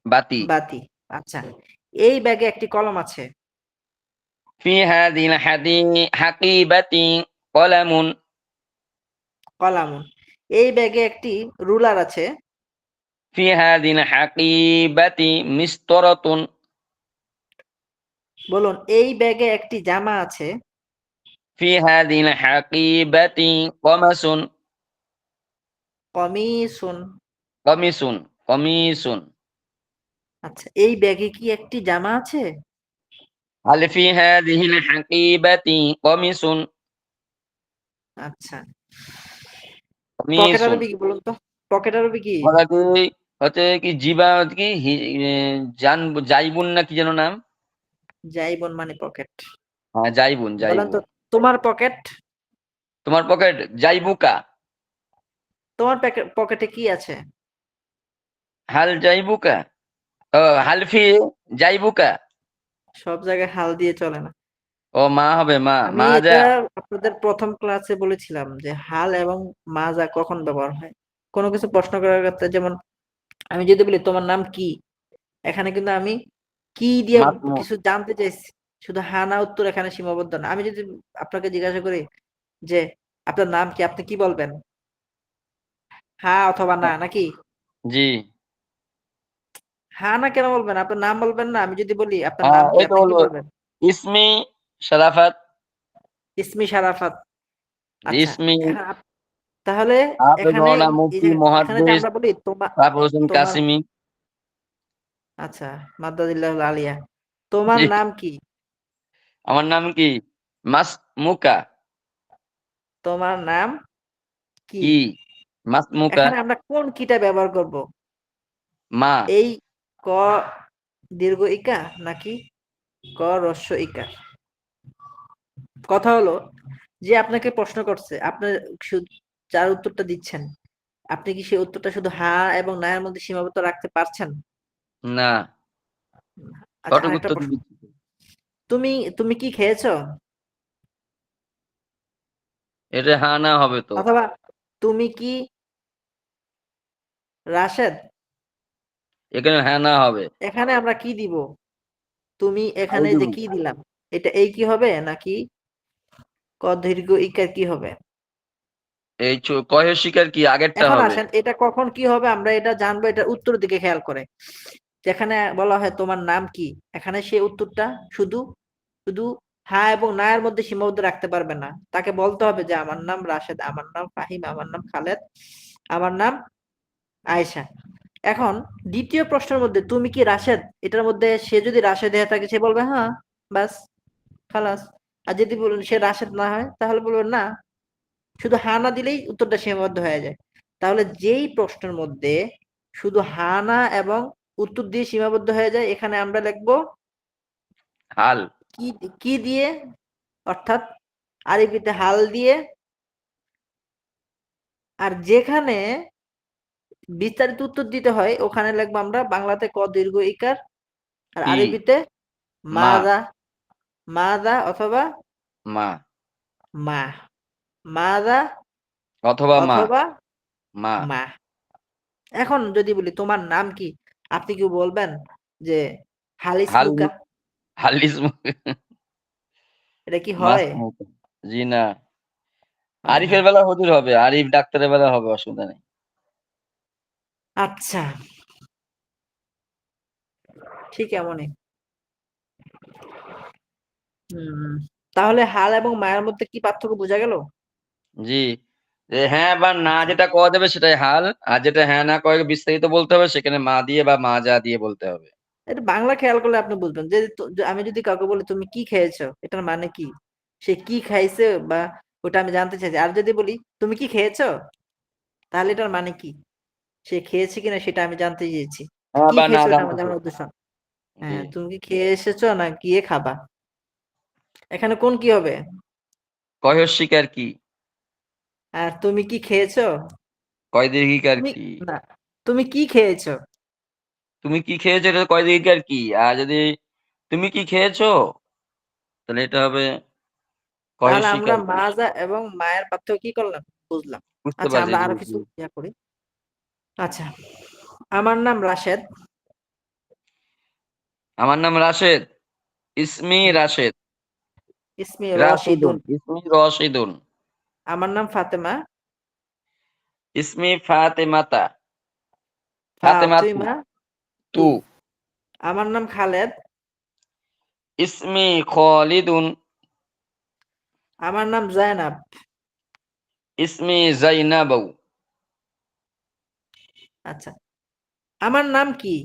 বাতি,
বাতি। আচ্ছা, এই ব্যাগে একটি কলম আছে।
ফি হাদিহিল হাকিবাতি কলামুন,
কলামুন। এই ব্যাগে একটি রুলার আছে।
ফি হাদিহিল হাকিবাতি মিসতরাতুন,
বলুন, এই ব্যাগে একটি জামা আছে।
ফি হাদিহিল হাকিবাতি কমাসুন,
কমিসুন।
কমিসুন, কমিসুন,
আচ্ছা, এই ব্যাগে কি একটি জামা আছে?
হাল ফি হাদিহিল হাকিবাতি কমিসুন,
আচ্ছা, পকেট
কমিসুন,
আরবি কি বলুন তো? পকেট আরবি কি?
ওটাকে হচ্ছে কি জিবা কি জান জাইবুন না কি যেন নাম,
যাইবন মানে পকেট।
হ্যাঁ জাইবুন
বলেন তো,
জাইবুন।
তোমার পকেট,
তোমার পকেট জাইবুকা,
তোমার পকেটে কি আছে?
হাল জাইবুকা, ও হালফি জাইবুকা,
সব জায়গায় হাল দিয়ে চলে না।
ও মা হবে মা,
আমি
মা যা,
এটা আপনাদের প্রথম ক্লাসে বলেছিলাম যে হাল এবং মাজা কখন ব্যবহার হয়। কোনো কিছু প্রশ্ন করার ক্ষেত্রে, যেমন আমি যদি বলি তোমার নাম কি, এখানে কিন্তু আমি কি দিয়ে
মাসমু,
কিছু জানতে চাইছি, শুধু হ্যাঁ না উত্তর এখানে সীমাবদ্ধ না। আমি যদি আপনাকে জিজ্ঞাসা করি যে আপনার নাম কি, আপনি কি বলবেন? হ্যাঁ অথবা না, নাকি?
জি,
হ্যাঁ না কেন বলবেন? আপনার নাম বলবেন না? আমি যদি বলি আপনার
হ্যাঁ
নাম কি,
এই তো
আপনি কি
বলবো
বলবেন?
ইসমি শারাফাত,
ইসমি শারাফাত। আচ্ছা,
ইসমি
এখন তাহলে
হাফেজ
এখানে
মাওলানা
এই
মুফতি
যে এখানে যে
মুহাদ্দিস
আমরা বলি তোমার
সাফ হোসেন
তোমার
কাসিমি।
আচ্ছা, মাদ্দাদিল্লাহ আলিয়া, তোমার
জি,
নাম কি?
আমার নাম কি মাসমুকা,
তোমার নাম কি?
কি মাসমুকা,
এখানে আমরা কোন কিটা ব্যবহার করব?
মা,
এই ক দীর্ঘ ইকা নাকি ক হ্রস্ব ইকার? কথা হলো যে আপনাকে প্রশ্ন করছে, আপনি যার উত্তরটা দিচ্ছেন, আপনি কি সেই উত্তরটা শুধু হ্যাঁ এবং না এর মধ্যে সীমাবদ্ধ রাখতে পারছেন?
না,
আচ্ছা,
সঠিক
আরেকটা
উত্তর
প্রশ্ন,
দিচ্ছি।
তুমি তুমি কি খেয়েছো?
এটা হ্যাঁ না হবে তো,
অথবা তুমি কি রাশেদ?
এখানে হ্যাঁ না হবে,
এখানে আমরা কি দিব? তুমি
আই
এখানে
দিব।
যে কি দিলাম, এটা এই কি হবে নাকি ক দীর্ঘ ইকার কি হবে?
এই কয়ের শিকার কি আগেরটা
এখন
হবে,
আসেন, এটা কখন কি হবে আমরা এটা জানবো, এটা উত্তর দিকে খেয়াল করে। যেখানে বলা হয় তোমার নাম কি, এখানে সেই উত্তরটা শুধু শুধু হ্যাঁ এবং না এর মধ্যে সীমাবদ্ধ রাখতে পারবে না। তাকে বলতে হবে যে আমার নাম রাশেদ, আমার নাম ফাহিম, আমার নাম খালেদ, আমার নাম আয়েশা। এখন দ্বিতীয় প্রশ্নের মধ্যে তুমি কি রাশেদ, এটার মধ্যে সে যদি রাশেদ হয়ে থাকে সে বলবে হ্যাঁ, বাস, খালাস। আর যদি বলুন সে রাশেদ না হয় তাহলে বলবেন না। শুধু হা না দিলেই উত্তরটা সীমাবদ্ধ হয়ে যায়। তাহলে যেই প্রশ্নের মধ্যে শুধু হা না এবং উত্তর দিয়ে সীমাবদ্ধ হয়ে যায়, এখানে আমরা লিখবো
হাল,
কি, কি দিয়ে? অর্থাৎ আরবিতে হাল দিয়ে। আর যেখানে বিস্তারিত উত্তর দিতে হয় ওখানে লিখবো আমরা বাংলাতে ক দীর্ঘ ইকার, আর
কি
আরবিতে
মা,
মাদা, মাদা অথবা
মা
মা, মাদা
অথবা মা,
অথবা
মা,
মা। এখন যদি বলি তোমার নাম কি, আপনি কি বলবেন যে হালিস
হাল,
মুকা?
হালিস
এটা কি হয়?
মাসমুকা, জি না।
হয় না।
আরিফের বেলা হুজুর হবে, আরিফ ডাক্তারের বেলা হবে, অসুবিধা নেই।
আচ্ছা, ঠিক এমনই। হম, তাহলে হাল এবং মায়ের মধ্যে কি পার্থক্য বোঝা গেল?
জি, যে হ্যাঁ বা না
আচ্ছা,
যেটা কওয়া যাবে সেটাই হাল, আর যেটা হ্যাঁ না কয়ে বিস্তারিত বলতে হবে সেখানে মা দিয়ে বা মা যা দিয়ে বলতে হবে।
এটা বাংলা খেয়াল করলে আপনি বুঝবেন যে যে আমি যদি কাউকে বলি তুমি কি খেয়েছো, এটার মানে কি? সে কি খাইছে বা ওটা আমি জানতে চাইছি। আর যদি বলি তুমি কি খেয়েছো, তাহলে এটার মানে কি? সে খেয়েছে কিনা সেটা আমি জানতে চেয়েছি।
হ্যাঁ
কি
বা না
খেয়েছো এটা
জানতে
আমার জানার
হবে।
উদ্দেশ্য।
জি,
হ্যাঁ, তুমি কি খেয়ে এসেছো না গিয়ে খাবা? এখানে কোন কি হবে?
কয় শিকার কি?
আর তুমি কি খেয়েছো?
কয় দীর্ঘিকার
তুমি
কি?
না, তুমি কি খেয়েছো?
তুমি কি খেয়েছো এটা কয় দীর্ঘিকার কি? আর যদি তুমি কি খেয়েছো তাহলে এটা হবে কয়
তাহলে আমরা
শিকার কি?
মাজা এবং মায়ের পার্থক্য কি করলাম, বুঝলাম।
বুঝতে
আচ্ছা,
পারছি,
আমরা
জি
আরো
জি।
কিছু ইয়া করি। আচ্ছা, আমার নাম রাশেদ।
আমার নাম রাশেদ। ইসমি
হুম,
রাশেদ।
ইসমি
রাশিদুন,
রশিদুন।
ইসমি রশিদুন।
আমার নাম ফাতেমা।
ইসমি ফাতেমাতা। ফাতেমাতু।
ফাতিমা তু।
তু।
আমার নাম খালেদ।
ইসমি খলিদুন।
আমার নাম জায়নাব।
ইসমি জাইনাবু।
আচ্ছা, আমার নাম কি?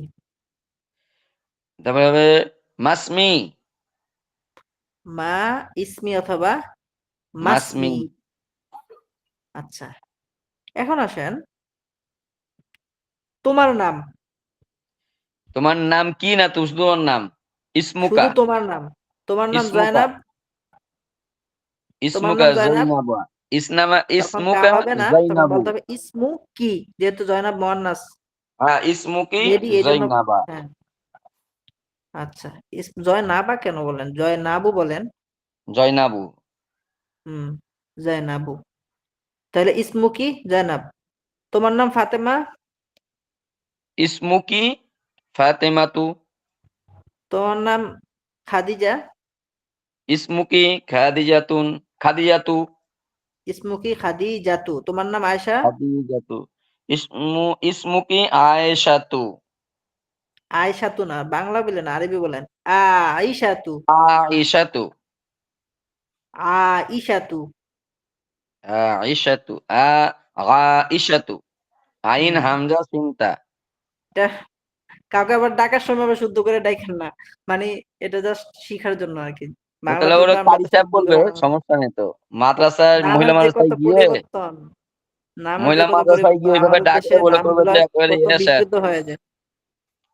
তারপরে হবে মাসমি।
মা ইসমি অথবা
মাসমি।
মাসমি। আচ্ছা, এখন আসেন, তোমার নাম।
তোমার নাম কি না তো শুধু তোমার নাম? ইসমুকা।
শুধু তোমার নাম। তোমার নাম
ইসমুকা।
জায়নাব। তোমার
ইসমুকা
নাম জায়নাব।
জাইনাবা। ইসনামা
তখন কা
ইসমুকা
হবে না, তখন
জাইনাবু।
বলতে হবে ইসমু কি, যেহেতু জয়নাব মুয়ান্নাস।
হ্যাঁ, ইসমুকি
মেবি এই জন্য।
জাইনাবা।
হ্যাঁ, আচ্ছা, জয়নাবা কেন বলেন, জয়নাবু বলেন।
জয়নাবু।
হুম, জয়নাবু। তাহলে ইসমু কি? জয়নাব। তোমার নাম ফাতেমা।
ইসমুকি ফাতেমাতু।
তোমার নাম খাদিজা।
ইসমুকি খাদিজাতুন। খাদিজাতু।
ইসমু কি? খাদিজাতু। তোমার নাম আয়েশা।
খাদিজাতু। ইসমুকি আয়েশাতু।
আয়েশাতু না, বাংলা বলেন, আরবি বলেন। আইশাতু।
আয়েশাতু।
আইশাতু।
আয়েশাতু। আয়েশাতু। আইন
হুম,
হামজা সিনতা।
এটা কাউকে আবার ডাকার সময় আবার শুদ্ধ করে ডাকেন না, মানে এটা জাস্ট শিখার জন্য আর কি।
তাহলে
বাংলাতে
ওরা
তো আমরা
কারি
তো
সাহেব
শুদ্ধ
বলবে,
করে বাংলা।
সমস্যা নেই তো। মাদ্রাসার
নামের
মহিলা
যে কত
মাদ্রাসায় গিয়ে
পরিবর্তন, নামের যে
মহিলা
কত
মাদ্রাসায়
পরিবর্তন,
গিয়ে ওইভাবে
আমাদের
ডাকলে
দেশের
বলে করবে
নামগুলা
যে একেবারে
কত
ইয়ে স্যার।
বিকৃত হয়ে যায়।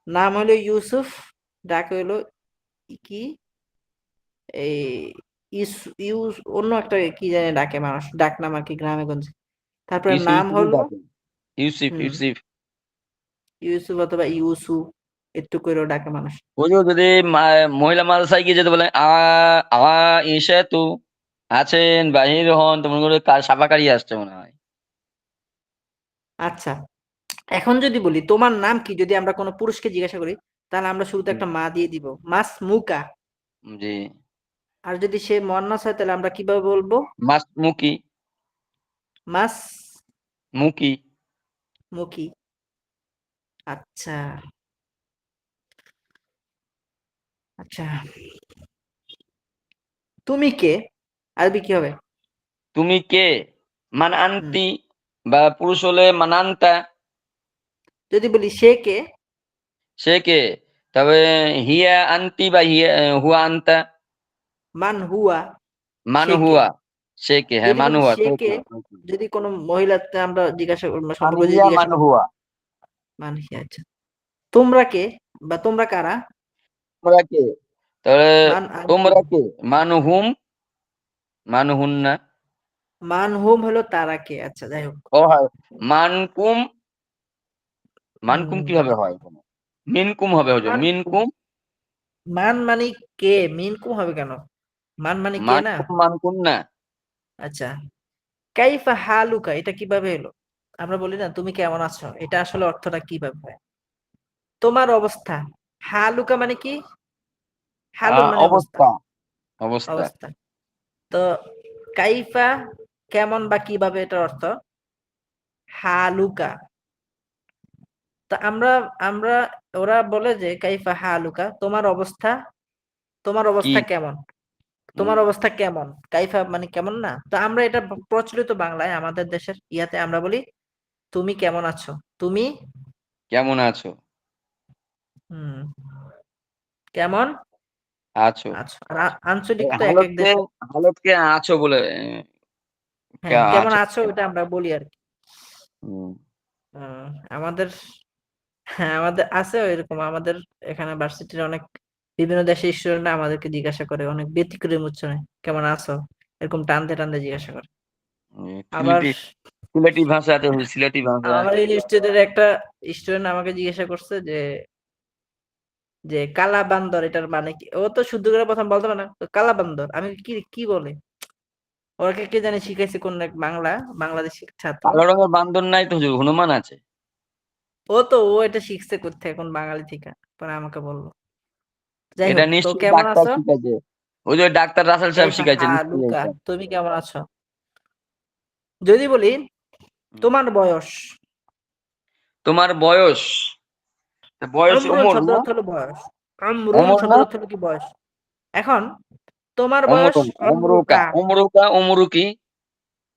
নাম হলো ইউসুফ, ডাক হইলো কি, এই অন্য একটা কি জানি ডাকে মানুষ, ডাক নাম আর কি, গ্রামে গঞ্জে। তারপরে
ইউসুফ
নাম
ইউসুফই
হলো
ডাকে। ইউসুফ
হুম,
ইউসুফ।
ইউসুফ অথবা ইউসু, একটু করেও ডাকে মানুষ।
বুঝো যদি মহিলা মাদ্রাসায় গিয়ে যদি বলে ইসে তু আছেন বাহির হন, তো মনে করে সাফাকারি আসছে মনে হয়।
আচ্ছা, এখন যদি বলি তোমার নাম কি, যদি আমরা কোনো পুরুষকে জিজ্ঞাসা করি, তাহলে আমরা শুরুতে
হুম,
একটা মা দিয়ে দিব, মাস মুকা।
জি।
আর যদি সে মন্নাস হয় তাহলে আমরা কিভাবে বলবো?
মাস মুকি।
মাস
মুকি।
মুকি। আচ্ছা, আচ্ছা, তুমি কে? আরবি কি হবে?
তুমি কে? মান
হুম,
আন্তি। বা পুরুষ হলে মানান্তা।
যদি বলি সে কে?
সে কে? তবে হিয়া আন্তি বা হিয়া হুয়া আন্তা।
মান হুয়া।
মানু
সে কে?
হুয়া। সে কে, হ্যাঁ
যদি
মানু
বলি
হুয়া,
সে কে,
কে।
যদি কোনো মহিলাতে আমরা জিজ্ঞাসা
মানে
সম্পর্কে যদি
হিয়া
জিজ্ঞাসা
মানু
করি,
হুয়া।
মান হিয়া। আচ্ছা, তোমরা কে বা তোমরা কারা?
তোমরা কে? তাহলে
মান আনতুম।
তোমরা কে? মানু হুম। মানু হুন্না।
মান হুম হলো তারা কে। আচ্ছা, যাই হোক।
ও হয়। মানকুম। মানকুম
উম,
কিভাবে হয় এখানে? মিনকুম হবে হুজুর,
মান
মিনকুম।
মান মানে কে, মিন কুম হবে কেন? মান মানে কে না।
মানকুম মানকুম না।
আচ্ছা, কাইফা হালুকা, এটা কিভাবে এলো? আমরা বলি না তুমি কেমন আছো, এটা আসলে অর্থটা কিভাবে হয়? তোমার অবস্থা। হালুকা মানে কি? হালুন মানে অবস্থা।
অবস্থা। অবস্থা।
অবস্থা। তো কাইফা কেমন বা কিভাবে, এটার অর্থ হালুকা। তা আমরা আমরা ওরা বলে যে কাইফা হালুকা, তোমার অবস্থা, তোমার
কি?
অবস্থা কেমন?
হুম,
তোমার অবস্থা কেমন, কাইফা মানে কেমন না। তো আমরা এটা প্রচলিত বাংলায় আমাদের দেশের ইয়াতে আমরা বলি তুমি কেমন আছো, তুমি
কেমন আছো?
হুম কেমন
আছো।
আছো। আর আঞ্চলিক
এই
তো এক এক
হালতকে,
দেশে।
হালতকে আছো বলে
হ্যাঁ, কেমন
আছো।
আছো এটা আমরা বলি আর কি।
হুম,
আহ, আমাদের, হ্যাঁ আমাদের আছে এরকম, আমাদের এখানে ভার্সিটির অনেক বিভিন্ন দেশের স্টুডেন্টরা আমাদেরকে জিজ্ঞাসা করে অনেক ব্যতিক্রম উচ্চারণে, কেমন আছো, এরকম টানতে টানতে জিজ্ঞাসা করে। আবার
সিলেটি সিলেটি ভাষা আছে, সিলেটি ভাষা।
আমার ইনস্টিটিউটের একটা স্টুডেন্ট আমাকে জিজ্ঞাসা করছে যে কালা বান্দর এটার মানে কি। ও তো শুদ্ধ করে প্রথম বলতে পারে না, তো কালা বান্দর আমি কি কি বলে। ওকে কে জানি শিখাইছে কোন এক বাংলাদেশি ছাত্র।
কালো রঙের বান্দর নাই তো হুজুর, হনুমান আছে।
ও এটা শিখছে কোথায় এখন বাঙালি থেকে, পরে আমাকে বললো। যাই
এটা
হোক, তো
নিশ্চয়ই
কেমন
ডাক্তার
আছো?
শিখাইছে, ওই যে ডাক্তার রাসেল সাহেব শিখাইছে নিশ্চয়ই
লুকা,
এটা।
তুমি কেমন আছো? যদি বলি তোমার বয়স,
তোমার বয়স, বয়স
অমরুন
ওমর
শব্দ
না?
অর্থ হলো বয়স। অমরুন
ওমর
শব্দ
না?
অর্থ হলো কি বয়স। এখন তোমার বয়স
অমরুন, অমরুকা,
অমরুকা।
অমরুকা, অমরুকি,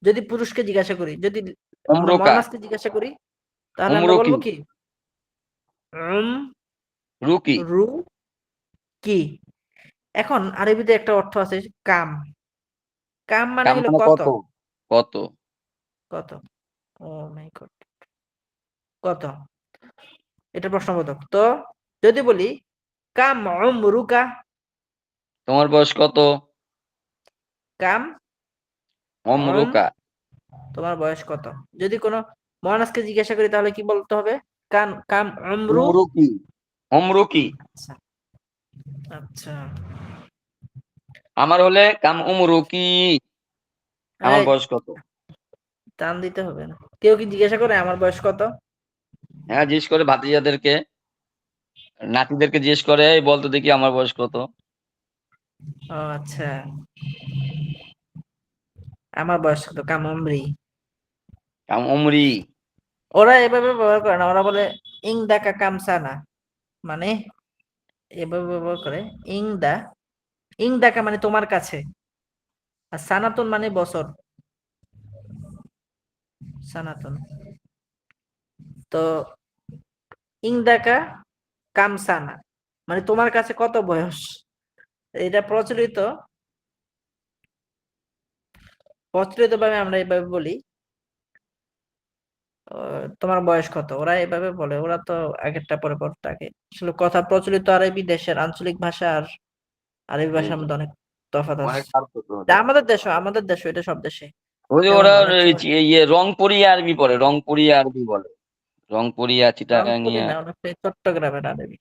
যদি পুরুষকে জিজ্ঞাসা করি, যদি আমরা
অমরুকা,
মহানাসকে জিজ্ঞাসা করি, তাহলে আমরা
অমরুকি,
বলবো কি উম
রুকি।
রু কি। এখন আরবিতে একটা অর্থ আছে কাম। কাম মানে
কাম
হলো
মানে
কত।
কত? কত?
কত, ও মাই গড, কত, এটা প্রশ্নবোধক। তো যদি বলি কাম উমরুকা,
তোমার বয়স কত?
কাম উম
অমরুকা,
তোমার বয়স কত। যদি কোনো মহানাসকে জিজ্ঞাসা করি তাহলে কি বলতে হবে, কাম উমরু।
অমরুকি, অমরুকি।
আচ্ছা, আচ্ছা।
আমার হলে কাম অমরুকি, আমার
এই,
বয়স কত?
টান দিতে হবে না। কেউ কি জিজ্ঞাসা করে আমার বয়স কত?
হ্যাঁ, জিজ্ঞেস করে ভাতিজাদেরকে, নাতিদেরকে জিজ্ঞেস করে, "এই বলতো দেখি আমার বয়স কত?"
ও আচ্ছা, আমার বয়স কত, কাম উমরি।
কাম অমরি।
ওরা এভাবে ব্যবহার করে না, ওরা বলে ইং দাকা কামসানা, মানে এভাবে ব্যবহার করে। ইং দা, ইং দাকা মানে তোমার কাছে, আর সানাতুন মানে বছর। সানাতুন, তো ইং দাকা কামসানা মানে তোমার কাছে কত বয়স। এটা প্রচলিত ভাবে আমরা এভাবে বলি তোমার বয়স কত। ওরা এভাবে বলে, ওরা তো আগেরটা পরে পরটাকে। আসলে কথা প্রচলিত আরবি দেশের আঞ্চলিক ভাষা আর আরবি ভাষার মধ্যে অনেক তফাৎ আছে।
অনেক পার্থক্য
এটা
ওদের।
আমাদের দেশ এটা সব দেশে
ওই যে
তেমন
ওরা
অনেক
এই
সময়।
ইয়ে রংপুরি আরবি পড়ে, রংপুরি আরবি বলে, রংপুরিয়া,
রংপুরে
চিটাগাঙ্গিয়া।
না, অনেকটা চট্টগ্রামের আরবি।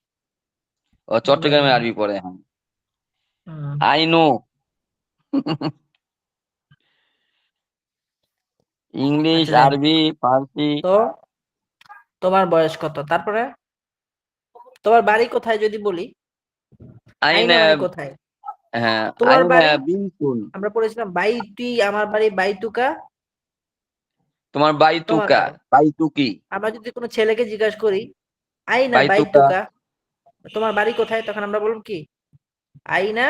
ও
এগুলো
চট্টগ্রামে
জানি।
আরবি পড়ে, হ্যাঁ।
হুম,
আই নো। ইংলিশ,
আচ্ছা যাই হোক।
আরবি, ফার্সি।
তো তোমার বয়স কত, তারপরে তোমার বাড়ি কোথায় যদি বলি, আইনা
আইনা,
মানে কোথায়।
হ্যাঁ,
তোমার
আইনা
বাড়ি,
বিনতুন।
আমরা পড়েছিলাম বাইতুই, আমার বাড়ি বাইতুকা,
তোমার
তোমার
বাইতুকা,
বাড়ি।
বাইতুকি,
আমরা যদি কোনো ছেলেকে জিজ্ঞাসা করি আইনা
বাইতুকা,
বাইতুকা, তোমার বাড়ি কোথায়, তখন আমরা বলবো কি আইনা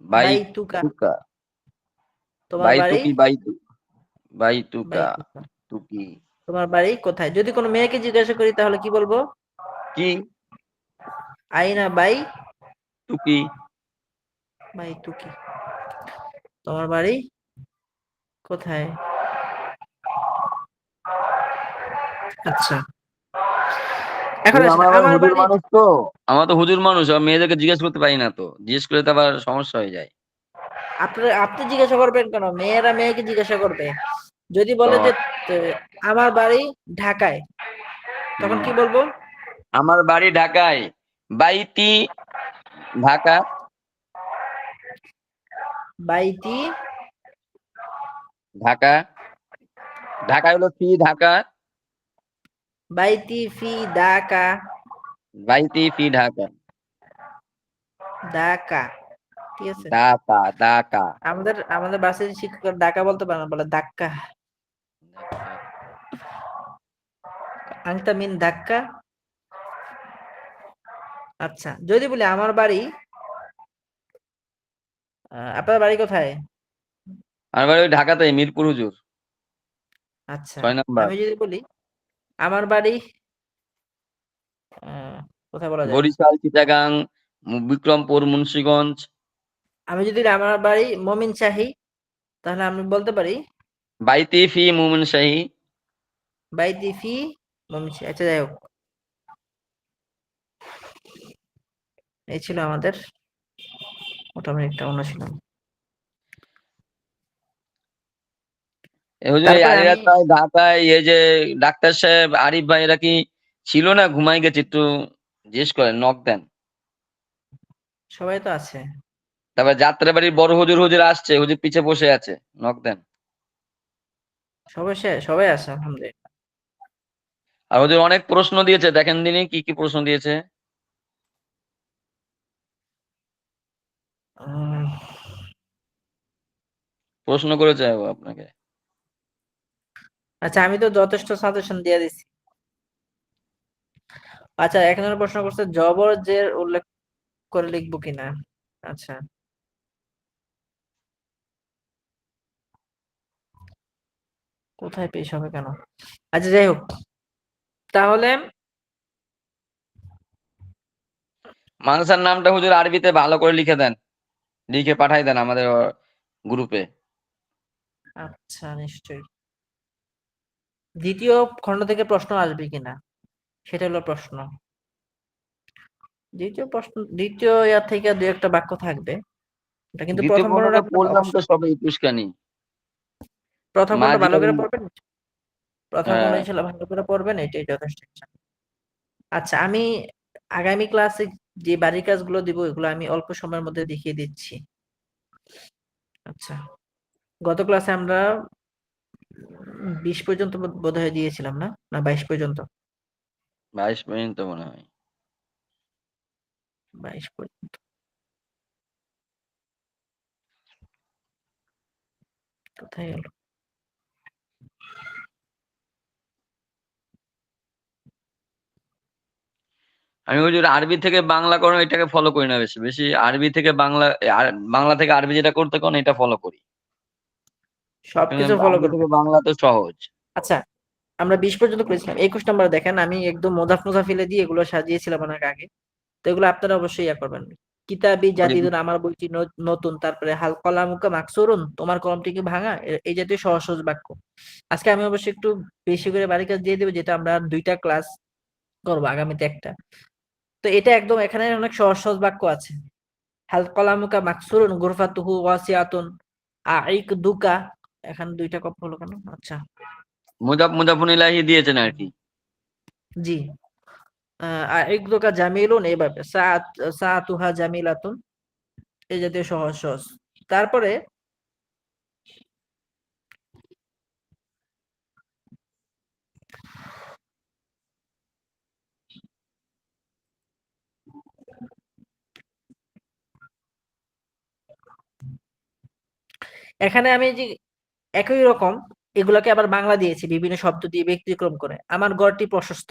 বাইতুকা,
বাইতুকা,
তোমার বাড়ি
বাইতুকি, বাইতুকা,
বাইতুকা,
তুকি।
তোমার বাড়ি কোথায়। যদি কোনো মেয়েকে জিজ্ঞাসা করি তাহলে কি বলবো,
কি?
আইনা বাই
তুকি।
বাইতুকি, তোমার বাড়ি কোথায়। আচ্ছা, এখন
হুজুর,
আসেন
আমরা আবার
আমার
হুজুর
বাড়ি।
মানুষ তো, আমরা তো হুজুর মানুষ, আর মেয়েদেরকে জিজ্ঞেস করতে পারি না, তো জিজ্ঞেস করলে তো আবার সমস্যা হয়ে যায়।
আপনি জিজ্ঞাসা করবেন কেন, মেয়েরা মেয়েকে জিজ্ঞাসা করবে। যদি
ও
বলে যে
আচ্ছা।
আমার বাড়ি ঢাকায়, তখন
হুম।
কি বলবো,
আমার বাড়ি ঢাকায়, বাইতি, ঢাকা,
বাইতি,
ঢাকা, ঢাকা হলো ফি ঢাকা,
বাইতি ফি ঢাকা,
বাইতি ফি ঢাকা,
ঢাকা, ঠিক আছে।
ঢাকা, ঢাকা।
আমাদের আমাদের বাসায় শিক্ষক ঢাকা বলতে পারে না, বলে ধাক্কা।
ঢাকা।
আংটা মিন ধাক্কা। আচ্ছা, যদি বলি আমার বাড়ি, আপনার বাড়ি কোথায়।
আমার বাড়ি ওই ঢাকাতে, মিরপুর হুজুর,
আচ্ছা,
6 নাম্বার।
আমি যদি বলি আমার বাড়ি আহ, কোথায় বলা যায়,
বরিশাল, চিটাগাং, বিক্রমপুর, মুন্সিগঞ্জ।
আমি যদি আমার বাড়ি মমিন শাহী, তাহলে আমি বলতে পারি
বাইতি ফি মুমিন শাহী।
বাইতি ফি মমিন শাহী। আচ্ছা যাই হোক, এই ছিল আমাদের মোটামুটি একটা অনুশীলন।
হুজুর এই
তারপরে আমি
আলিরাজভাই ঢাকায় এই যে ডাক্তার সাহেব আরিফ ভাই এরা কি ছিল না ঘুমাই গেছে একটু জিজ্ঞেস করেন নক দেন।
সবাই তো আছে,
তারপর যাত্রাবাড়ির বড় হুজুর হুজুর আসছে হুজুর পিছে বসে আছে নক দেন।
সবাই আছে আলহামদুলিল্লাহ।
আর হুজুর অনেক প্রশ্ন দিয়েছে দেখেন দিনই কি কি প্রশ্ন দিয়েছে।
উম,
প্রশ্ন করেছে আপনাকে।
আচ্ছা, আমি তো যথেষ্ট সাজেশন দিয়ে দিছি। আচ্ছা, এক নম্বর প্রশ্ন করছে জবর জের উল্লেখ করে লিখবো কিনা। আচ্ছা, কোথায় পেশ হবে কেন। আচ্ছা, যাই হোক, তাহলে
মানসার নামটা হুজুর আরবিতে ভালো করে লিখে দেন, লিখে পাঠাই দেন আমাদের গ্রুপে।
আচ্ছা নিশ্চয়ই দ্বিতীয় খণ্ড থেকে প্রশ্ন আসবে কিনা সেটা হলো প্রশ্ন। দ্বিতীয় ইয়ার থেকে দু একটা বাক্য থাকবে, এটা কিন্তু
দ্বিতীয়
প্রথম খণ্ড
পর্বটা
রাখবেন
পড়লাম তো
অবশ্যই।
সবে একুশখানি।
প্রথম খণ্ড
মাঝি
ভালো করে পড়বেন, প্রথম খণ্ড
হ্যাঁ
ইনশাআল্লাহ ভালো করে পড়বেন, এটাই যথেষ্ট ইনশাআল্লাহ। আচ্ছা, আমি আগামী ক্লাসে যে বাড়ির কাজগুলো দিব এগুলো আমি অল্প সময়ের মধ্যে দেখিয়ে দিচ্ছি। আচ্ছা, গত ক্লাসে আমরা 20 পর্যন্ত বোধহয় দিয়েছিলাম, না না 22 পর্যন্ত।
22 পর্যন্ত মনে হয়।
22 পর্যন্ত কোথায় গেল।
আমি হুজুর আরবি থেকে বাংলা করো এটাকে ফলো করি না, বেশি বেশি আরবি থেকে বাংলা বাংলা থেকে আরবি যেটা করতে কোন এটা ফলো করি।
সবকিছু ফলো
আরবি থেকে
করবেন।
বাংলা তো সহজ।
আচ্ছা, আমরা 20 পর্যন্ত করেছিলাম। 21 নম্বরে দেখেন আমি একদম মুজাফিলে দিয়ে এগুলো সাজিয়েছিলাম অনেক আগে। তো এগুলো আপনারা অবশ্যই ইয়া করবেন। কিতাবি জাদিদুন, আমার বইটি নতুন। তারপরে হাল কলামুকা মাকসুরুন, তোমার কলমটি কি ভাঙা। এই জাতীয় সহজ সহজ বাক্য। আজকে আমি অবশ্যই একটু বেশি করে বাড়ি কাজ দিয়ে দেবো, যেটা আমরা 2টা ক্লাস করবো, আগামীতে একটা। তো এটা একদম এখানে অনেক সহজ সহজ বাক্য আছে। হাল কলামুকা মাকসুরুন গুরফাতুহু ওয়াসিআতুন আইক দুকা। এখানে 2টা কপ হলো কেন। আচ্ছা,
মুজাফুন ইলাহি দিয়েছেন আর কি।
জি, আইক দুকা জামিলুন, এইভাবে সাআতুহা জামিলাতুন, এই জাতীয় সহজ সহজ। তারপরে এখানে আমি যে একই রকম এগুলাকে আবার বাংলা দিয়েছি বিভিন্ন শব্দ দিয়ে ব্যতিক্রম করে। আমার ঘরটি প্রশস্ত,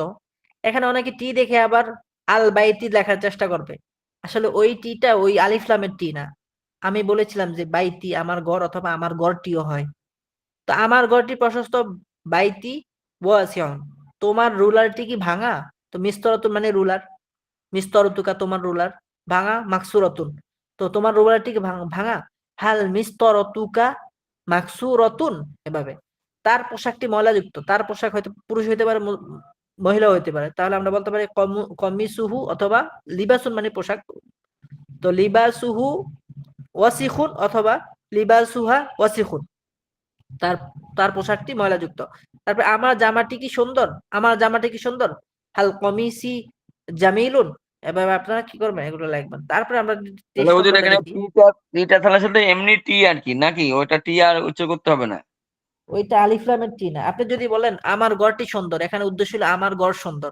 এখানে অনেকে টি দেখে আবার আল বাইতি লেখার চেষ্টা করবে। আসলে ওই টিটা ওই আলিফ লামের টি না। আমি বলেছিলাম যে বাইতি আমার ঘর অথবা আমার ঘরটিও হয়। তো আমার ঘরটি প্রশস্ত, বাইতি ওয়াসিউন, তোমার রুলারটি কি ভাঙা। তো মিস্তরাতুন মানে রুলার, মিস্তরতুকা তোমার রুলার, ভাঙা মাকসুরাতুন, তো তোমার রুলারটি কি ভাঙা। হাল মিস্তরতুকা মাকসুরাতুন, এভাবে। তার পোশাকটি ময়লাযুক্ত, তার পোশাক হয়তো পুরুষ হইতে পারে, মহিলা হইতে পারে, তাহলে আমরা বলতে পারি কমিসুহু অথবা লিবাসুন মানে পোশাক। তো লিবাসুহু ওয়াসিখুন অথবা লিবাসুহা ওয়াসিখুন, তার তার পোশাকটি ময়লাযুক্ত। তারপরে আমার জামাটি কি সুন্দর, আমার জামাটি কি সুন্দর। হাল কমিসি জামিলুন, এভাবে আপনারা কি করবেন এগুলো লিখবেন। তারপরে আমরা
তাহলে
23
হুজুর
নম্বরটা
এখানে
দেখি।
টিটা থালার সাথে এমনি টি আর কি নাকি ওটা টি আর উচ্চ করতে হবে না।
ওইটা আলিফ লামের টি না। আপনি যদি বলেন আমার ঘরটি সুন্দর, এখানে উদ্দেশ্য হলো আমার ঘর সুন্দর,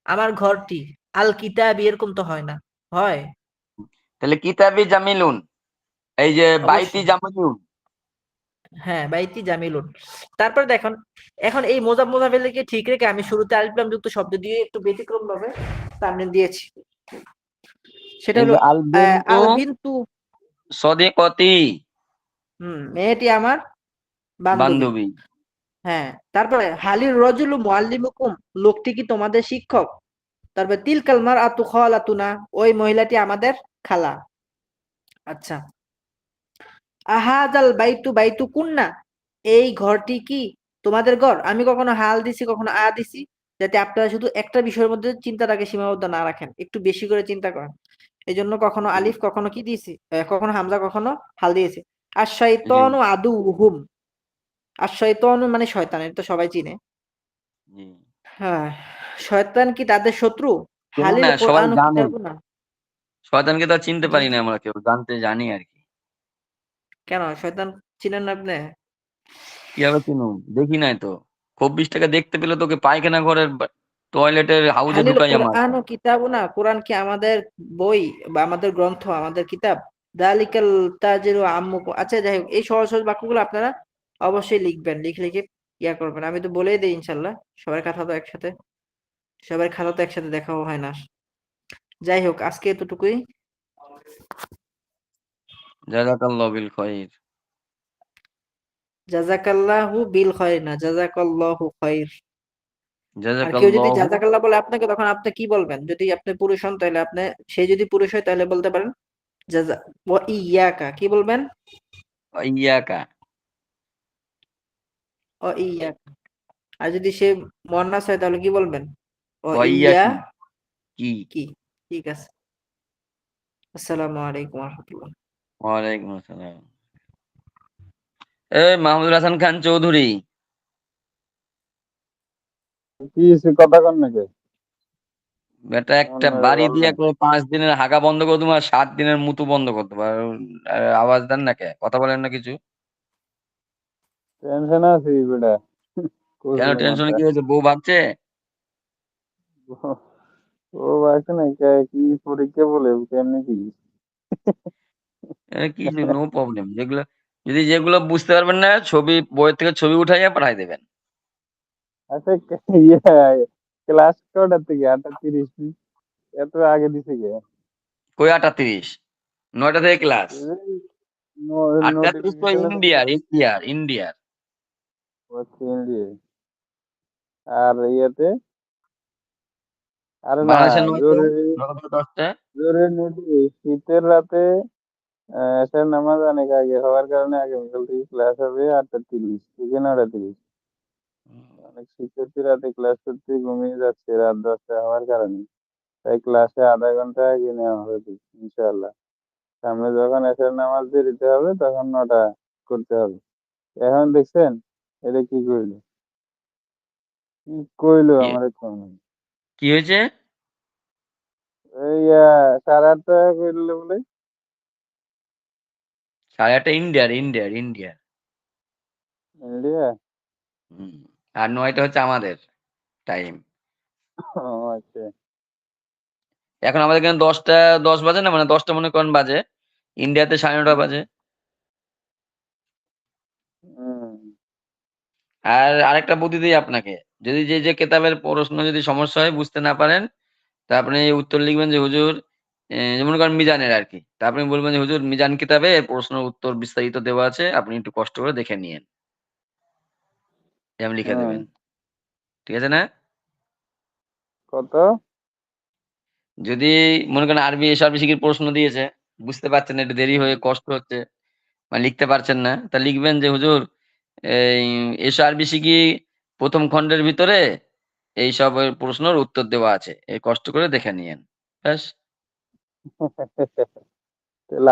আমার ঘরটি। আল কিতাব এরকম তো হয় না, হয়।
তাহলে কিতাবি জামিলুন, এই যে বাইতি
অবশ্যই,
জামিলুন।
হ্যাঁ, বাইতি জামিলুন। তারপর দেখুন, এখন এই মোজাফেলকে ঠিক রেখে আমি শুরুতে আলিফ লাম যুক্ত শব্দ দিয়ে একটু ব্যতিক্রম ভাবে সামনে দিয়েছি। সেটা
এই
হলো
যে আল বিনতু
আল বিনতু,
সদিকতি,
মেয়েটি আমার বান্ধবী।
বান্ধবী।
হ্যাঁ, তারপরে হালির রজুলু মুআল্লিমুকুম, লোকটি কি তোমাদের শিক্ষক। তারপরে তিলকাল মারআতু খালাতুনা, ওই মহিলাটি আমাদের খালা। আচ্ছা, আহাজাল বাইতু বাইতু কুন্না, এই ঘরটি কি তোমাদের ঘর। আমি কখনো হাল দিছি কখনো দিছি, যাতে আপনারা শুধু একটা বিষয়ের মধ্যে চিন্তাটাকে সীমাবদ্ধ না রাখেন, একটু বেশি করে চিন্তা করেন। এই জন্য কখনো
জি
আলিফ কখনো কি দিয়েছি, কখনো হামজা কখনো হাল দিয়েছি। আর
জি
শয়তানু আদুহুম, আর শয়তানু মানে শয়তান, এটা তো সবাই চিনে।
জি।
হ্যাঁ, শয়তান কি তাদের শত্রু?
চেনে
হালিল
না, সবাই
কোরআন ও
জানে।
কিতাবুনা।
শয়তানকে তো আর চিনতে
জি
পারি না
জি।
আমরা কেউ, জানতে জানি আর কি।
কেন শয়তান চিনেন না আপনি?
কিভাবে চিনুম? দেখি নাই তো। খব্বিসটাকে দেখতে পেলে তোকে পায়খানা ঘরের টয়লেটের হাউজে
হালিল
ঢুকাইয়া
কোরআন
মারতাম।
ও কিতাবুনা, কোরআন কি আমাদের বই বা আমাদের গ্রন্থ, আমাদের কিতাব? দালিকাল তাজিরু আম্মুকুম। আচ্ছা যাই হোক, এই সহজ সহজ বাক্যগুলো আপনারা অবশ্যই লিখবেন, লিখে লিখে ইয়া করবেন। আমি তো বলেই দিই ইনশাল্লাহ। সবার খাতা তো একসাথে, সবার খাতা তো একসাথে দেখাও হয় না। যাই হোক, আজকে এতটুকুই।
জাযাকাল্লাহু বিল খাইর।
জাযাকাল্লাহু বিল খাইর না, জাযাকাল্লাহু খাইর। আর কেউ যদি
জাযাকাল্লাহু।
জাযাকাল্লাহ বলে আপনাকে, তখন আপনি কি বলবেন? যদি আপনি পুরুষ হন তাহলে আপনি, সে যদি পুরুষ হয় তাহলে বলতে পারেন জাযা ওয়া ইয়াকা, কি বলবেন?
ওয়া ইয়াকা।
ও ইয়া। আর যদি সে মুয়ান্নাস হয় তাহলে কি বলবেন? ও
ওয়া
ইয়া
ইয়াকি। কি?
কি। ঠিক আছে। আসসালামু আলাইকুম ওয়া রাহমাতুল্লাহ।
ওয়ালাইকুম আসসালাম। মাহমুদুল হাসান খান চৌধুরী,
কি হইছে কথা কন নাকি?
বেটা একটা
আপনারা
বাড়ি দিয়ে
বললেন।
করে 5 দিনের হাগা বন্ধ করে দেবো আর 7 দিনের মুতু বন্ধ করতে পারো। আওয়াজ দেন না কে? কথা বলেন না কিছু?
টেনশন আছি বেটা।
কেন
কইলো
টেনশনে
মাত্রা।
কি হয়েছে? বউ ভাবছে?
ও আছে না কি পরীক্ষা বলে কেমনে কি?
কিছু নো প্রবলেম। যেগুলো বুঝতে পারবেন না, বইয়ের থেকে ছবি উঠাইয়া পাঠাই দেবেন।
আচ্ছা ইয়ে ক্লাস কটার থেকে 8:30 এত আগে দিছে কে?
কই 8:30? 9টা থেকে ক্লাস। 8:30 তো
নোটিফিকেশনে
ইন্ডিয়ার।
হচ্ছে ইন্ডিয়া আর ইয়েতে আরে না
বাংলাদেশের 9টা,
জরুরি
9টা থেকে 10টা।
জরুরি নোটিশ শীতের রাতে এসার নামাজ অনেক আগে হওয়ার কারণে আগামীকাল থেকে ক্লাস হবে 8:30 থেকে 9:30। অনেক শিক্ষার্থী রাতে ক্লাস করতে ঘুমিয়ে যাচ্ছে রাত 10টা হওয়ার কারণে, তাই ক্লাসে আধা ঘন্টা আগে নেওয়া হবে ইনশাআল্লাহ। সামনে যখন এসার নামাজ দিয়ে দিতে হবে তখন 9টা করতে হবে। এখন দেখছেন এটা কি কইলো, কি কইলো
কি
আমার কোন
কি হয়েছে?
এই 8:30 কইলো বলে।
8:30 ইন্ডিয়ার।
ইন্ডিয়া।
হুম। আর 9টা হচ্ছে আমাদের টাইম।
ও আচ্ছা।
এখন আমাদের এখানে 10টা 10 বাজে না, মানে 10টা মনে করেন বাজে। ইন্ডিয়াতে 9:30 বাজে।
হুম।
আর আরেকটা বুদ্ধি দিই আপনাকে। যদি যে কেতাবের প্রশ্ন যদি সমস্যা হয়, বুঝতে না পারেন, তা আপনি উত্তর লিখবেন যে হুজুর, যেমন করেন মিজানের আর কি। তা আপনি বলবেন যে হুজুর, মিজান কিতাবে এর প্রশ্নের উত্তর বিস্তারিত দেওয়া আছে, আপনি একটু কষ্ট করে দেখে নিয়েন। এরম লিখে
হুম।
দেবেন। ঠিক আছে না?
কত?
যদি মনে করেন আরবি এসআরবি শিখির প্রশ্ন দিয়েছে, বুঝতে পারছেন না, একটু দেরি হয়ে কষ্ট হচ্ছে, মানে লিখতে পারছেন না, তা লিখবেন যে হুজুর, এই এসআরবি শিখি প্রথম খণ্ডের ভিতরে এইসব প্রশ্নের উত্তর দেওয়া আছে, এই কষ্ট করে দেখে নিয়েন। ব্যাস।
তাহলে